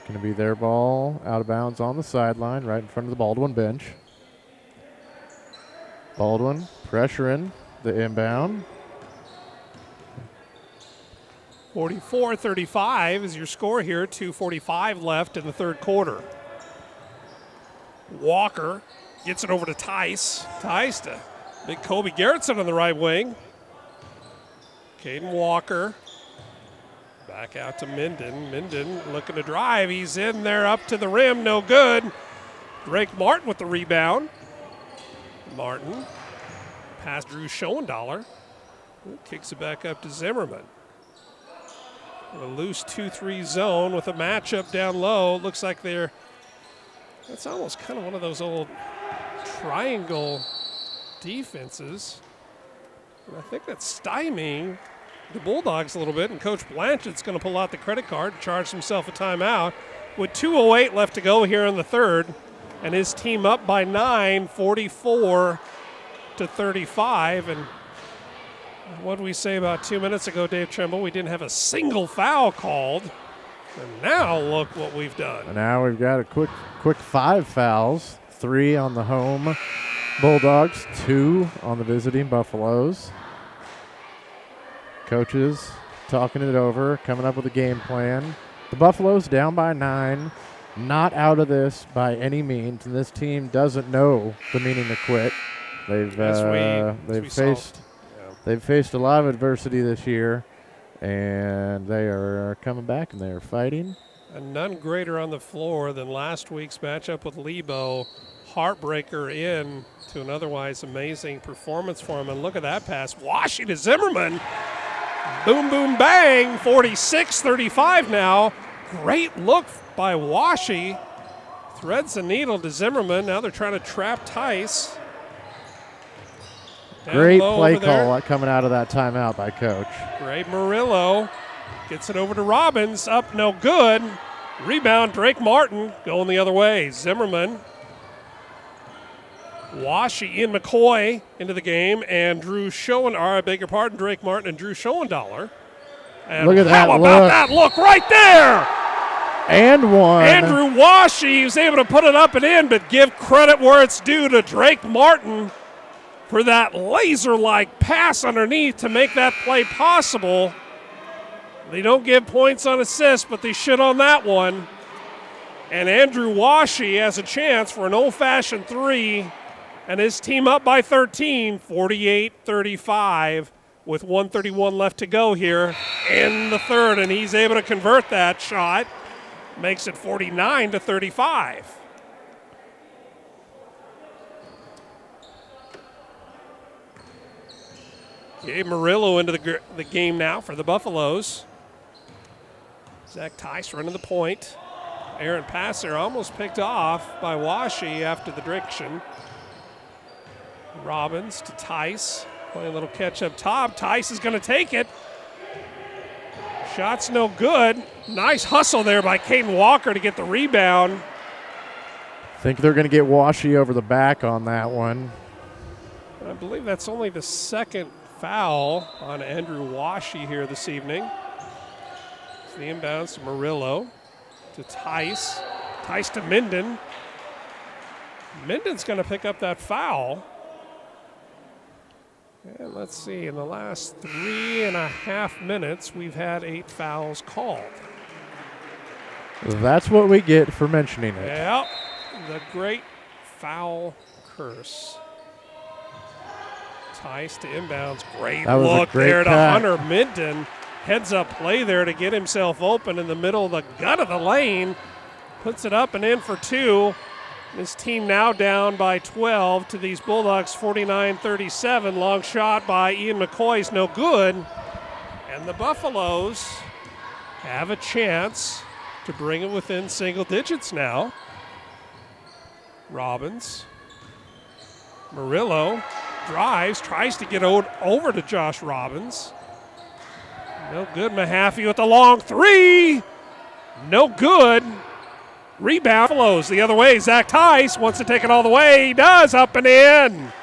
Going to be their ball out of bounds on the sideline right in front of the Baldwin bench. Baldwin pressuring the inbound. 44-35 is your score here. 2:45 left in the third quarter. Walker gets it over to Tice. Tice to big Kobe Garrettson on the right wing. Caden Walker. Back out to Minden. Minden looking to drive. He's in there up to the rim. No good. Drake Martin with the rebound. Martin. Pass Drew Schoendaler. Kicks it back up to Zimmerman. A loose 2-3 zone with a matchup down low. Looks like that's almost kind of one of those old triangle defenses. And I think that's stymieing the Bulldogs a little bit, and Coach Blanchett's going to pull out the credit card and charge himself a timeout with 2:08 left to go here in the third, and his team up by 9, 44-35. And what did we say about 2 minutes ago, Dave Trimble? We didn't have a single foul called, and now look what we've done. And now we've got a quick 5 fouls, 3 on the home Bulldogs, 2 on the visiting Buffaloes. Coaches talking it over, coming up with a game plan. The Buffaloes down by 9, not out of this by any means, and this team doesn't know the meaning to quit. They've faced a lot of adversity this year, and they are coming back and they are fighting. And none greater on the floor than last week's matchup with Lebo. Heartbreaker in to an otherwise amazing performance for him. And look at that pass. Washington to Zimmerman. Boom, boom, bang. 46-35 now. Great look by Washi. Threads the needle to Zimmerman. Now they're trying to trap Tice. Great play call coming out of that timeout by Coach. Great Murillo gets it over to Robbins. Up, no good. Rebound, Drake Martin going the other way. Zimmerman. Washi and McCoy into the game, and Drake Martin and Drew Schoendaler. And look at that how look. About that look right there? And one. Andrew Washi was able to put it up and in, but give credit where it's due to Drake Martin for that laser-like pass underneath to make that play possible. They don't give points on assists, but they should on that one. And Andrew Washi has a chance for an old-fashioned three, and his team up by 13, 48-35, with 1:31 left to go here in the third, and he's able to convert that shot. Makes it 49-35. Gabe Murillo into the game now for the Buffaloes. Zach Tice running the point. Aaron Passer almost picked off by Washi after the direction. Robbins to Tice. Playing a little catch up top. Tice is going to take it. Shot's no good. Nice hustle there by Caden Walker to get the rebound. I think they're going to get Washi over the back on that one. I believe that's only the second foul on Andrew Washi here this evening. It's the inbounds to Murillo, to Tice. Tice to Minden. Minden's going to pick up that foul. And let's see, in the last 3.5 minutes, we've had 8 fouls called. That's what we get for mentioning it. Yep, the great foul curse. Tice to inbounds. Great look there to Hunter Minden. Heads up play there to get himself open in the middle of the gut of the lane. Puts it up and in for 2. His team now down by 12 to these Bulldogs, 49-37. Long shot by Ian McCoy's no good. And the Buffaloes have a chance to bring it within single digits now. Robbins. Murillo drives, tries to get over to Josh Robbins. No good. Mahaffey with the long three. No good. Rebound flows the other way. Zach Tice wants to take it all the way. He does, up and in.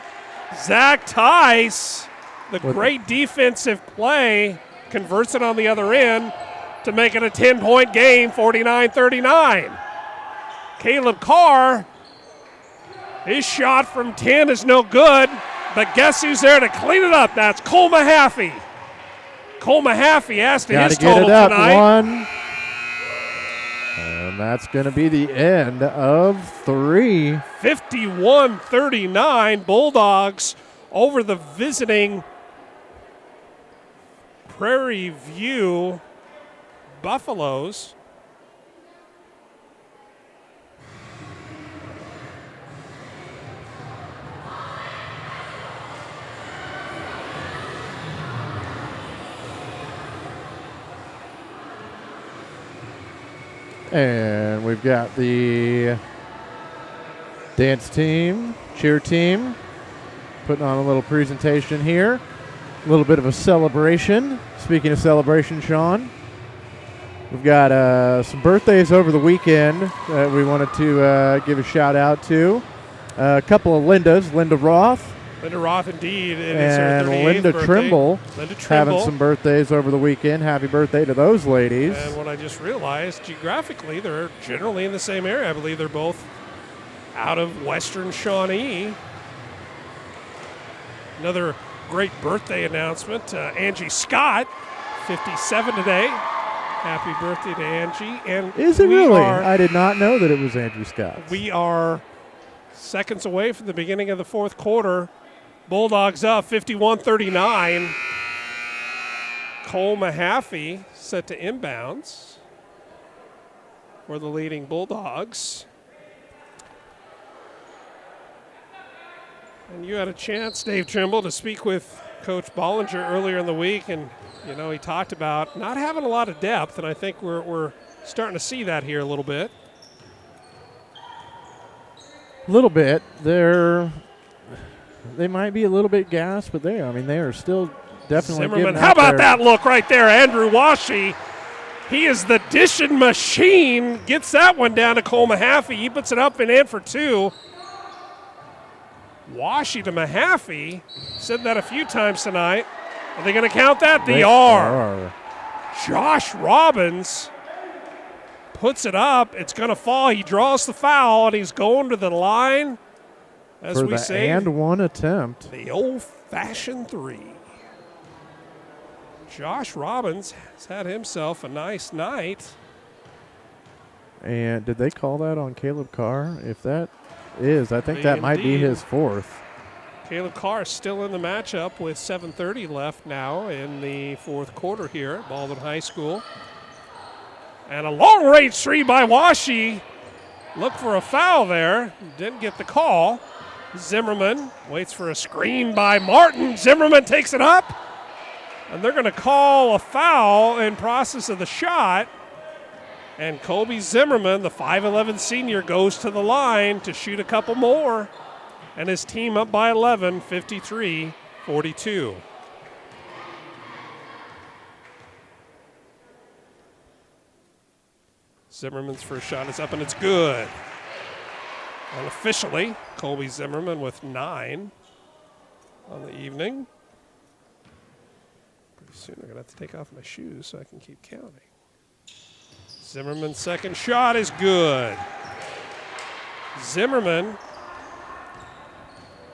Zach Tice, the great defensive play, converts it on the other end to make it a 10-point game, 49-39. Caleb Carr, his shot from 10 is no good, but guess who's there to clean it up? That's Cole Mahaffey. Cole Mahaffey asked to his total tonight. One. And that's going to be the end of 3. 51-39, Bulldogs over the visiting Prairie View Buffaloes. And we've got the dance team, cheer team, putting on a little presentation here. A little bit of a celebration. Speaking of celebration, Sean, we've got some birthdays over the weekend that we wanted to give a shout out to. A couple of Lindas, Linda Roth. Linda Roth, indeed. It and is her 38th Linda birthday. Trimble, Linda Trimble having some birthdays over the weekend. Happy birthday to those ladies. And what I just realized, geographically, they're generally in the same area. I believe they're both out of Western Shawnee. Another great birthday announcement. Angie Scott, 57 today. Happy birthday to Angie. And is it really? I did not know that it was Angie Scott. We are seconds away from the beginning of the fourth quarter. Bulldogs up 51-39. Cole Mahaffey set to inbounds for the leading Bulldogs. And you had a chance, Dave Trimble, to speak with Coach Bollinger earlier in the week, and you know he talked about not having a lot of depth, and I think we're starting to see that here a little bit. A little bit. They're They might be a little bit gassed, but they are still definitely Zimmerman, getting how out about there. that look right there? Andrew Washi, he is the dishing machine. Gets that one down to Cole Mahaffey. He puts it up and in for two. Washi to Mahaffey. Said that a few times tonight. Are they going to count that? They are. Josh Robbins puts it up. It's going to fall. He draws the foul, and he's going to the line. As for we the say, and one attempt. the old-fashioned three. Josh Robbins has had himself a nice night. And did they call that on Caleb Carr? If that is, I think that might be his fourth. Caleb Carr is still in the matchup with 7:30 left now in the fourth quarter here at Baldwin High School. And a long-range three by Washi. Look for a foul there. Didn't get the call. Zimmerman waits for a screen by Martin. Zimmerman takes it up. And they're going to call a foul in process of the shot. And Kobe Zimmerman, the 5'11 senior, goes to the line to shoot a couple more. And his team up by 11, 53-42. Zimmerman's first shot is up, and it's good. Unofficially, Colby Zimmerman with 9 on the evening. Pretty soon I'm going to have to take off my shoes so I can keep counting. Zimmerman's second shot is good. Zimmerman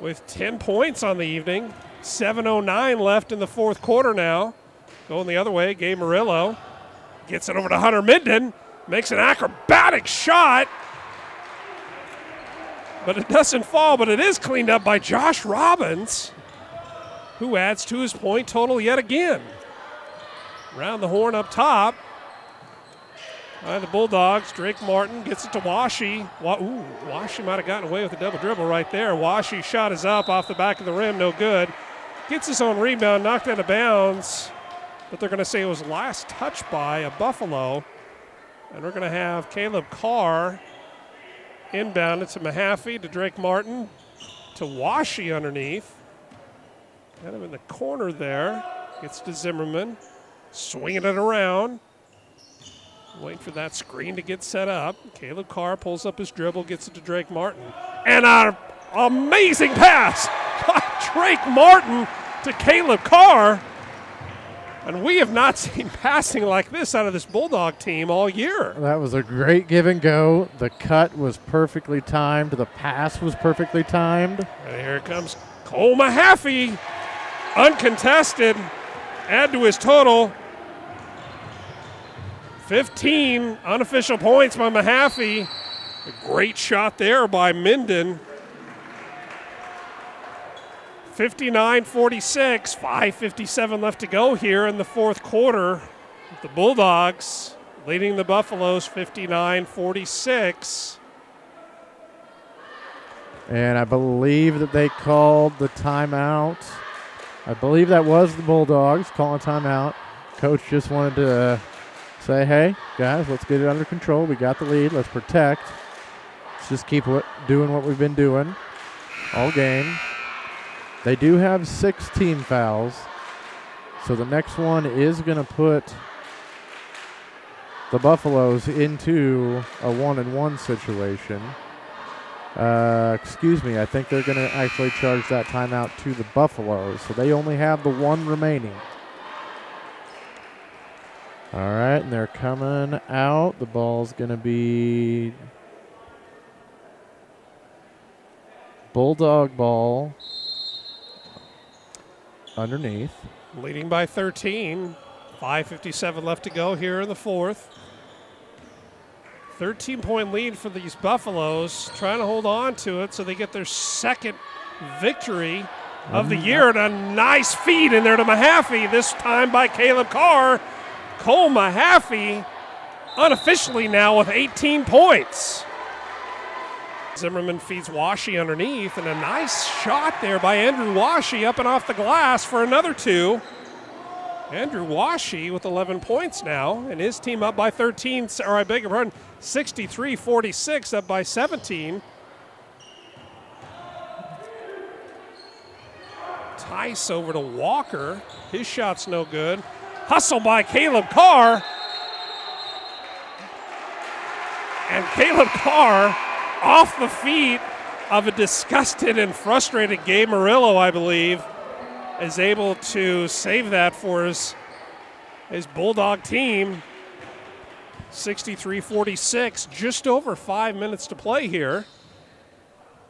with 10 points on the evening. 7:09 left in the fourth quarter now. Going the other way, Gabe Murillo gets it over to Hunter Minden. Makes an acrobatic shot. But it doesn't fall, but it is cleaned up by Josh Robbins, who adds to his point total yet again. Round the horn up top. The Bulldogs, Drake Martin gets it to Washi. Washi might have gotten away with a double dribble right there. Washi's shot is up off the back of the rim, no good. Gets his own rebound, knocked out of bounds, but they're going to say it was last touched by a Buffalo. And we're going to have Caleb Carr inbounded to Mahaffey, to Drake Martin, to Washi underneath. Kind of in the corner there. Gets to Zimmerman, swinging it around. Waiting for that screen to get set up. Caleb Carr pulls up his dribble, gets it to Drake Martin. And an amazing pass by Drake Martin to Caleb Carr. And we have not seen passing like this out of this Bulldog team all year. That was a great give and go. The cut was perfectly timed. The pass was perfectly timed. And here comes Cole Mahaffey, uncontested. Add to his total. 15 unofficial points by Mahaffey. A great shot there by Minden. 59-46, 5:57 left to go here in the fourth quarter. The Bulldogs leading the Buffaloes 59-46. And I believe that they called the timeout. I believe that was the Bulldogs calling timeout. Coach just wanted to say, hey, guys, let's get it under control. We got the lead. Let's protect. Let's just keep doing what we've been doing all game. They do have 6 team fouls, so the next one is going to put the Buffaloes into a 1-and-1 situation. Excuse me, I think they're going to actually charge that timeout to the Buffaloes, so they only have the 1 remaining. All right, and they're coming out. The ball's going to be Bulldog ball underneath. Leading by 13. 5:57 left to go here in the fourth. 13-point lead for these Buffaloes, trying to hold on to it so they get their second victory of the year. And a nice feed in there to Mahaffey, this time by Caleb Carr. Cole Mahaffey unofficially now with 18 points. Zimmerman feeds Washi underneath, and a nice shot there by Andrew Washi up and off the glass for another 2. Andrew Washi with 11 points now, and his team up by 13, or I beg your pardon, 63-46, up by 17. Tice over to Walker. His shot's no good. Hustle by Caleb Carr. And Caleb Carr, off the feet of a disgusted and frustrated Gabe Murillo, I believe, is able to save that for his Bulldog team. 63-46, just over 5 minutes to play here.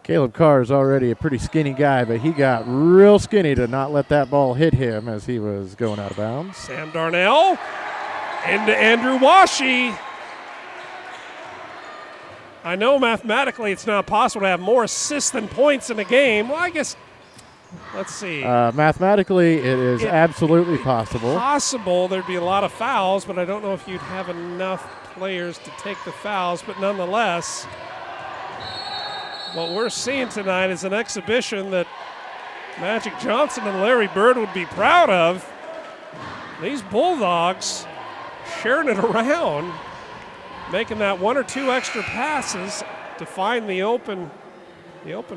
Caleb Carr is already a pretty skinny guy, but he got real skinny to not let that ball hit him as he was going out of bounds. Sam Darnell into Andrew Washi. I know mathematically it's not possible to have more assists than points in a game. Well, I guess, let's see. Mathematically, it is absolutely possible. Possible there'd be a lot of fouls, but I don't know if you'd have enough players to take the fouls. But nonetheless, what we're seeing tonight is an exhibition that Magic Johnson and Larry Bird would be proud of. These Bulldogs sharing it around, making that one or two extra passes to find the open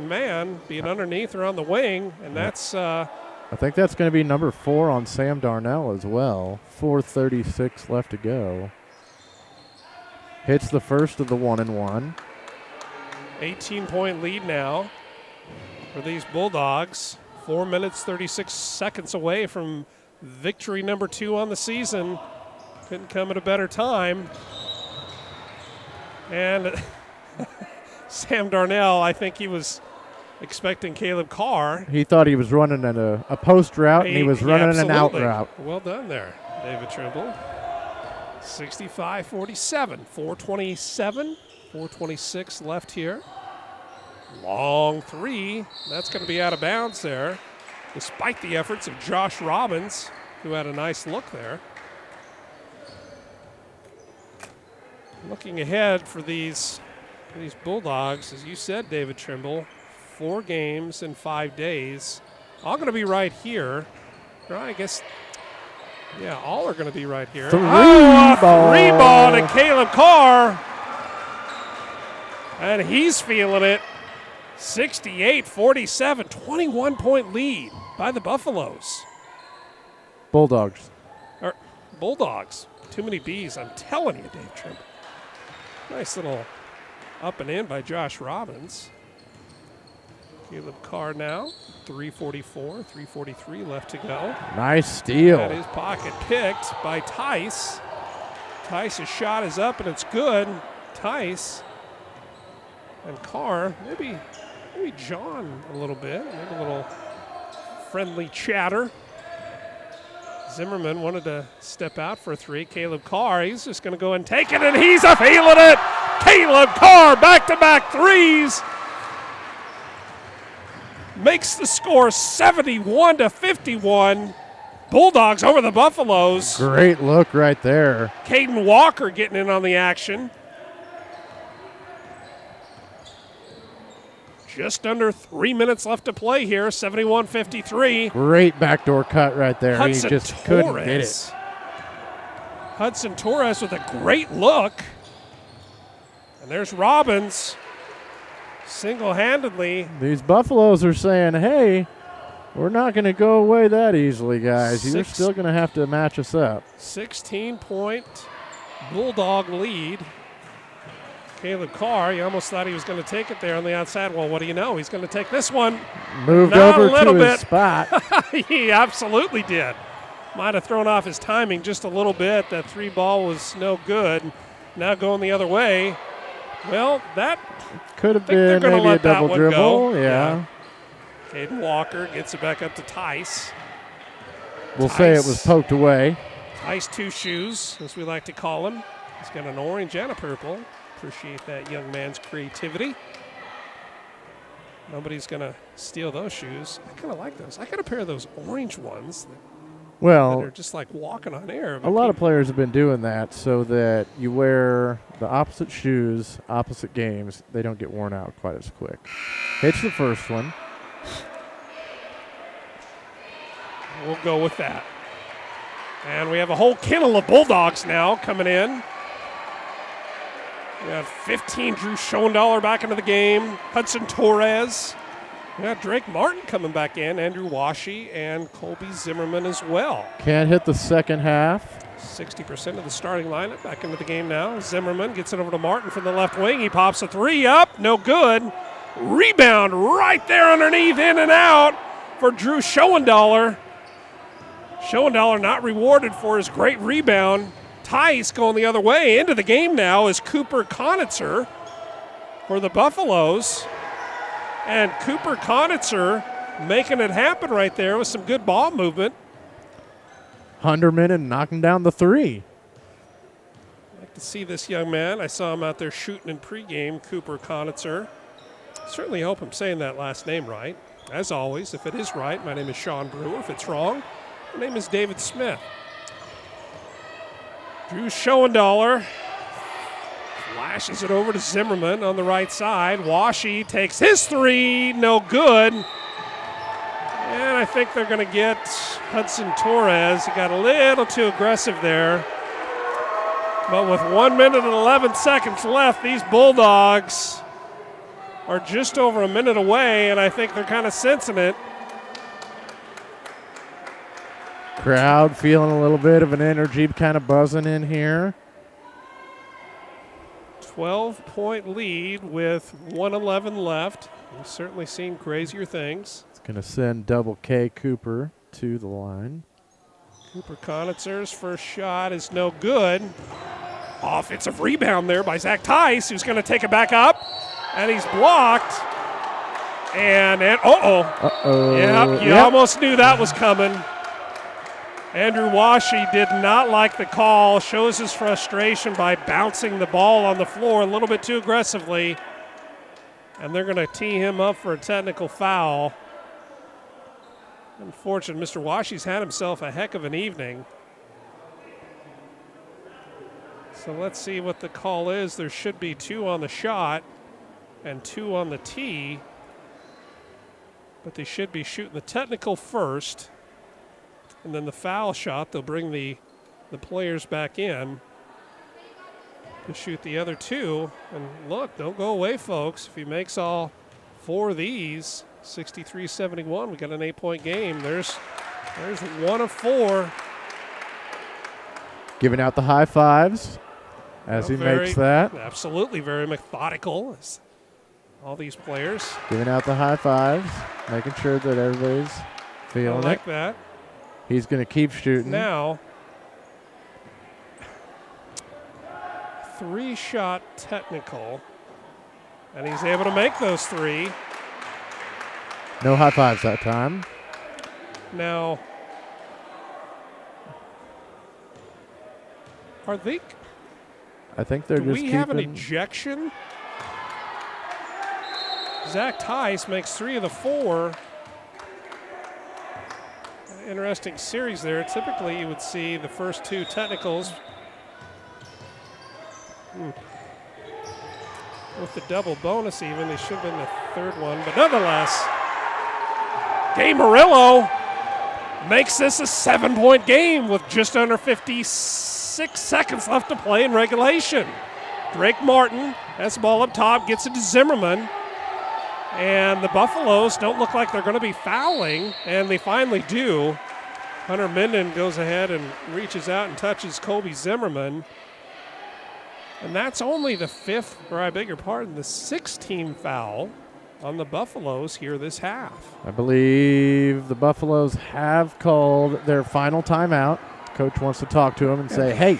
man, be it underneath or on the wing, and that's I think that's going to be number 4 on Sam Darnell as well. 4:36 left to go. Hits the first of the 1-and-1. 18-point lead now for these Bulldogs. 4 minutes, 36 seconds away from victory number 2 on the season. Couldn't come at a better time. And Sam Darnell, I think he was expecting Caleb Carr. He thought he was running a post route, and he was running an out route. Well done there, David Trimble. 65-47, 4:26 left here. Long three. That's going to be out of bounds there, despite the efforts of Josh Robbins, who had a nice look there. Looking ahead for these Bulldogs, as you said, David Trimble, 4 games in 5 days. All going to be right here. Or I guess, yeah, all are going to be right here. Three ball to Caleb Carr. And he's feeling it. 68-47, 21-point lead by the Buffaloes. Bulldogs. Or Bulldogs. Too many B's, I'm telling you, Dave Trimble. Nice little up and in by Josh Robbins. Caleb Carr now, 3:44, 3:43 left to go. Nice steal. At his pocket picked by Tice. Tice's shot is up and it's good. Tice and Carr, maybe John a little bit, maybe a little friendly chatter. Zimmerman wanted to step out for a 3. Caleb Carr, he's just going to go and take it, and he's a feeling it. Caleb Carr, back-to-back threes. Makes the score 71-51. Bulldogs over the Buffaloes. Great look right there. Caden Walker getting in on the action. Just under 3 minutes left to play here, 71-53. Great backdoor cut right there. Hudson he just Torres. couldn't get it. Hudson Torres with a great look. And there's Robbins single-handedly. These Buffaloes are saying, hey, we're not going to go away that easily, guys. You're still going to have to match us up. 16-point Bulldog lead. Caleb Carr, you almost thought he was going to take it there on the outside. Well, what do you know? He's going to take this one. Moved over to his spot. He absolutely did. Might have thrown off his timing just a little bit. That 3 ball was no good. Now going the other way. Well, that could have been maybe a double dribble. Yeah. Caden Walker gets it back up to Tice. We'll say it was poked away. Tice 2 shoes, as we like to call him. He's got an orange and a purple. Appreciate that young man's creativity. Nobody's going to steal those shoes. I kind of like those. I got a pair of those orange ones that are just like walking on air. A lot of players have been doing that so that you wear the opposite shoes, opposite games. They don't get worn out quite as quick. Hits the first one. We'll go with that. And we have a whole kennel of Bulldogs now coming in. We have 15, Drew Schoendaler back into the game. Hudson Torres Yeah, Drake Martin coming back in, Andrew Washi, and Colby Zimmerman as well. Can't hit the second half. 60% of the starting lineup back into the game now. Zimmerman gets it over to Martin from the left wing. He pops a three up, no good. Rebound right there underneath, in and out for Drew Schoendaler. Schoendaler not rewarded for his great rebound. Tice going the other way. Into the game now is Cooper Conitzer for the Buffaloes. And Cooper Conitzer making it happen right there with some good ball movement. Hunderman and knocking down the three. I'd like to see this young man. I saw him out there shooting in pregame, Cooper Conitzer. Certainly hope I'm saying that last name right. As always, if it is right, my name is Sean Brewer. If it's wrong, my name is David Smith. Drew Schoendaler flashes it over to Zimmerman on the right side. Washi takes his three, no good. And I think they're going to get Hudson Torres. He got a little too aggressive there. But with 1 minute and 11 seconds left, these Bulldogs are just over a minute away, and I think they're kind of sensing it. Crowd feeling a little bit of an energy kind of buzzing in here. 12-point lead with 1:11 left. We've certainly seen crazier things. It's going to send Double K Cooper to the line. Cooper Conitzer's first shot is no good. Offensive rebound there by Zach Tice, who's going to take it back up, and he's blocked. And Uh-oh. Yeah, you almost knew that was coming. Andrew Washi did not like the call, shows his frustration by bouncing the ball on the floor a little bit too aggressively. And they're going to tee him up for a technical foul. Unfortunate, Mr. Washi's had himself a heck of an evening. So let's see what the call is. There should be 2 on the shot and 2 on the tee. But they should be shooting the technical first. And then the foul shot, they'll bring the players back in to shoot the other 2. And look, don't go away, folks. If he makes all 4 of these, 63-71, we got an 8-point game. There's 1 of 4. Giving out the high fives as he makes that. Absolutely, very methodical. All these players. Giving out the high fives, making sure that everybody's feeling I like it. that. He's going to keep shooting. Now, 3-shot technical, and he's able to make those 3. No high fives that time. Now, are they? I think they're do just we keeping. have an ejection? Zach Tice makes 3 of the 4. Interesting series there. Typically, you would see the first 2 technicals with the double bonus even. They should have been the 3rd one. But nonetheless, Gabe Murillo makes this a 7-point game with just under 56 seconds left to play in regulation. Drake Martin has the ball up top, gets it to Zimmerman. And the Buffaloes don't look like they're going to be fouling, and they finally do. Hunter Minden goes ahead and reaches out and touches Colby Zimmerman. And that's only the 5th, or I beg your pardon, the 16th foul on the Buffaloes here this half. I believe the Buffaloes have called their final timeout. Coach wants to talk to him and say, hey,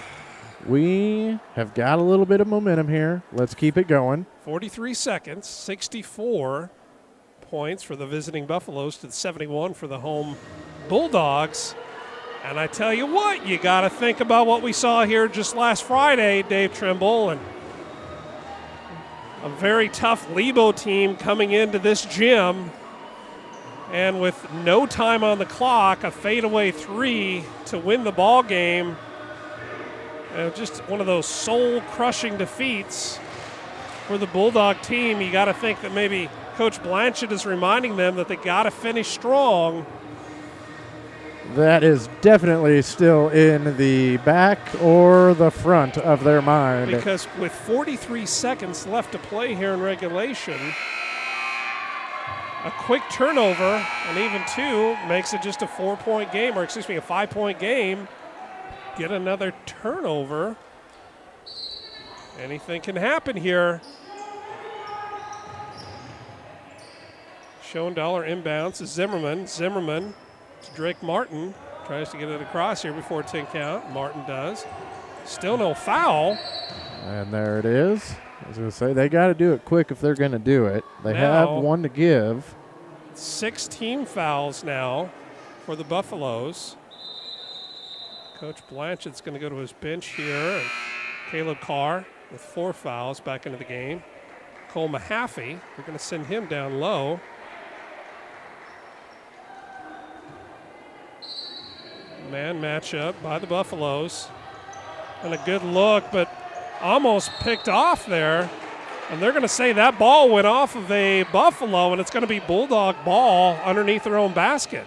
we have got a little bit of momentum here. Let's keep it going. 43 seconds, 64 points for the visiting Buffaloes to 71 for the home Bulldogs. And I tell you what, you got to think about what we saw here just last Friday, Dave Trimble, and a very tough Lebo team coming into this gym. And with no time on the clock, a fadeaway 3 to win the ball game. Just one of those soul-crushing defeats for the Bulldog team. You got to think that maybe Coach Blanchett is reminding them that they got to finish strong. That is definitely still in the back or the front of their mind. Because with 43 seconds left to play here in regulation, A quick turnover, and even 2 makes it just a 4-point game, or excuse me, a 5-point game. Get another turnover. Anything can happen here. Schoendaler inbounds to Zimmerman. Zimmerman to Drake Martin. Tries to get it across here before 10 count. Martin does. Still no foul. And there it is. I was going to say, they got to do it quick if they're going to do it. They have one to give. 16 fouls now for the Buffaloes. Coach Blanchett's going to go to his bench here. And Caleb Carr with 4 fouls back into the game. Cole Mahaffey, we're going to send him down low. Man matchup by the Buffaloes. And a good look, but almost picked off there. And they're going to say that ball went off of a Buffalo, and it's going to be Bulldog ball underneath their own basket.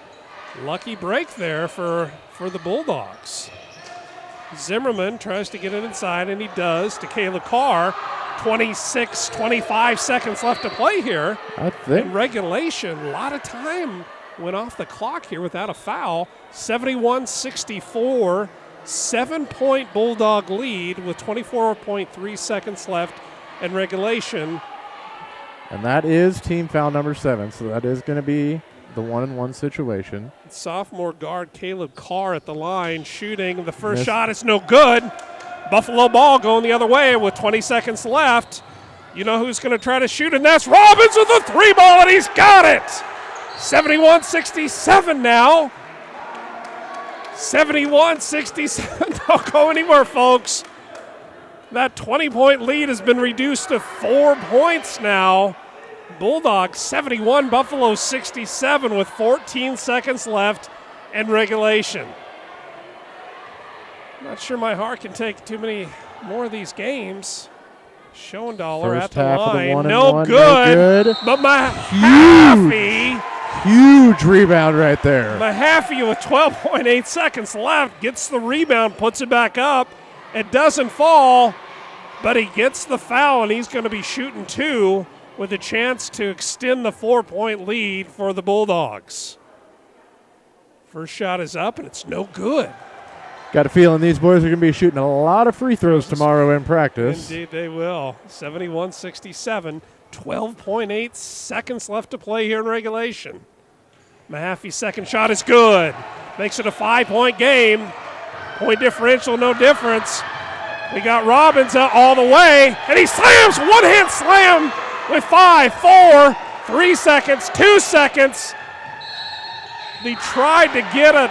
Lucky break there for the Bulldogs. Zimmerman tries to get it inside, and he does to Caleb Carr. 25 seconds left to play here. I think. In regulation, a lot of time went off the clock here without a foul. 71-64, 7-point Bulldog lead with 24.3 seconds left in regulation. And that is team foul number 7, so that is going to be the 1-on-1 situation. Sophomore guard Caleb Carr at the line shooting. The first shot is no good. Buffalo ball going the other way with 20 seconds left. You know who's going to try to shoot, and that's Robbins with a 3 ball, and he's got it. 71-67 now. 71-67. Don't go anywhere, folks. That 20-point lead has been reduced to 4 points now. Bulldogs 71, Buffalo 67 with 14 seconds left in regulation. Not sure my heart can take too many more of these games. Schoendaler at the line. No good. But Mahaffey. Huge rebound right there. Mahaffey with 12.8 seconds left gets the rebound, puts it back up. It doesn't fall, but he gets the foul, and he's going to be shooting 2 with a chance to extend the 4-point lead for the Bulldogs. First shot is up, and it's no good. Got a feeling these boys are going to be shooting a lot of free throws tomorrow in practice. Indeed they will. 71-67, 12.8 seconds left to play here in regulation. Mahaffey's second shot is good. Makes it a 5-point game. Point differential, no difference. We got Robbins out all the way, and he slams, one-hand slam with 5, 4, 3 seconds, 2 seconds. He tried to get a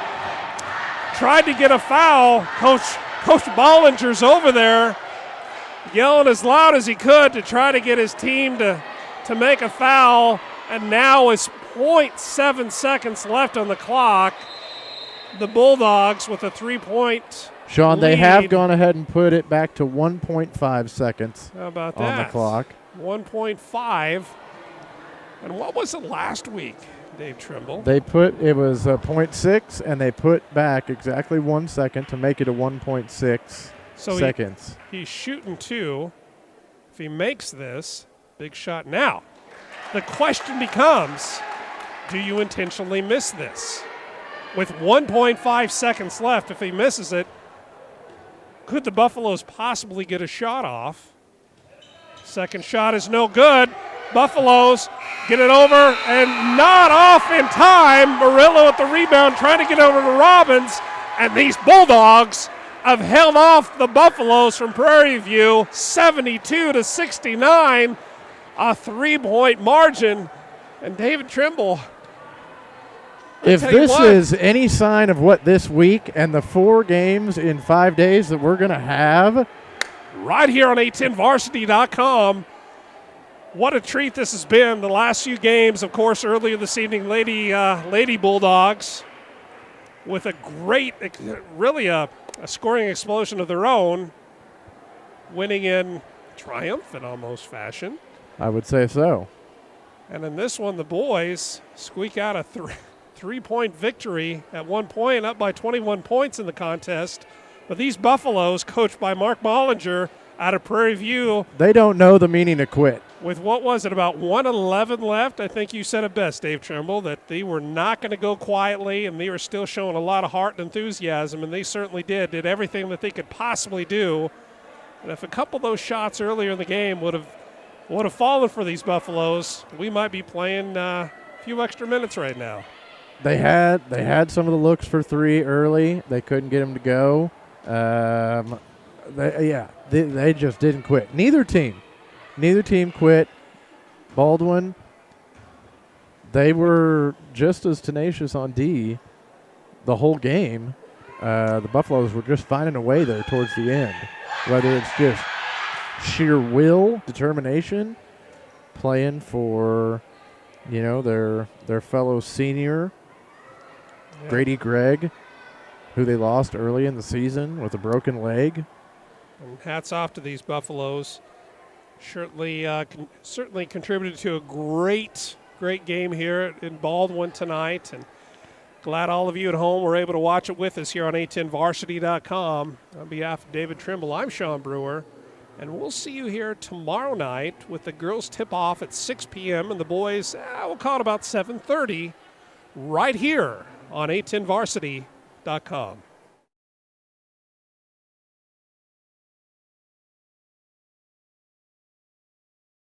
foul. Coach Bollinger's over there yelling as loud as he could to try to get his team to make a foul, and now it's 0.7 seconds left on the clock. The Bulldogs with a 3-point Sean, lead. they have gone ahead and put it back to 1.5 seconds. How about on the clock. 1.5. And what was it last week, Dave Trimble? It was a 0.6, and they put back exactly 1 second to make it a 1.6 seconds. He's shooting 2. If he makes this, big shot now. The question becomes, do you intentionally miss this? With 1.5 seconds left, if he misses it, could the Buffaloes possibly get a shot off? Second shot is no good. Buffaloes get it over and not off in time. Murillo at the rebound trying to get over to Robbins. And these Bulldogs have held off the Buffaloes from Prairie View 72-69, a 3-point margin. And David Trimble, if this is any sign of what this week and the 4 games in 5 days that we're going to have, right here on A10varsity.com, what a treat this has been. The last few games, of course, earlier this evening, Lady Bulldogs with a great, really a scoring explosion of their own, winning in triumphant almost fashion. I would say so. And in this one, the boys squeak out a 3-point victory at one point, up by 21 points in the contest. But these Buffaloes, coached by Mark Bollinger out of Prairie View, they don't know the meaning of quit. with what was it, about 1:11 left, I think you said it best, Dave Trimble, that they were not going to go quietly, and they were still showing a lot of heart and enthusiasm, and they certainly did everything that they could possibly do. And if a couple of those shots earlier in the game would have fallen for these Buffaloes, we might be playing a few extra minutes right now. They had some of the looks for three early. They couldn't get them to go. They just didn't quit. Neither team quit. Baldwin, they were just as tenacious on D the whole game. The Buffaloes were just finding a way there towards the end, whether it's just sheer will, determination, playing for, their fellow senior, Grady Gregg, who they lost early in the season with a broken leg. And hats off to these Buffaloes. Certainly contributed to a great game here in Baldwin tonight. And glad all of you at home were able to watch it with us here on a10varsity.com. On behalf of David Trimble, I'm Sean Brewer. And we'll see you here tomorrow night with the girls tip-off at 6 p.m. and the boys, we'll call it about 7:30, right here on a10varsity.com.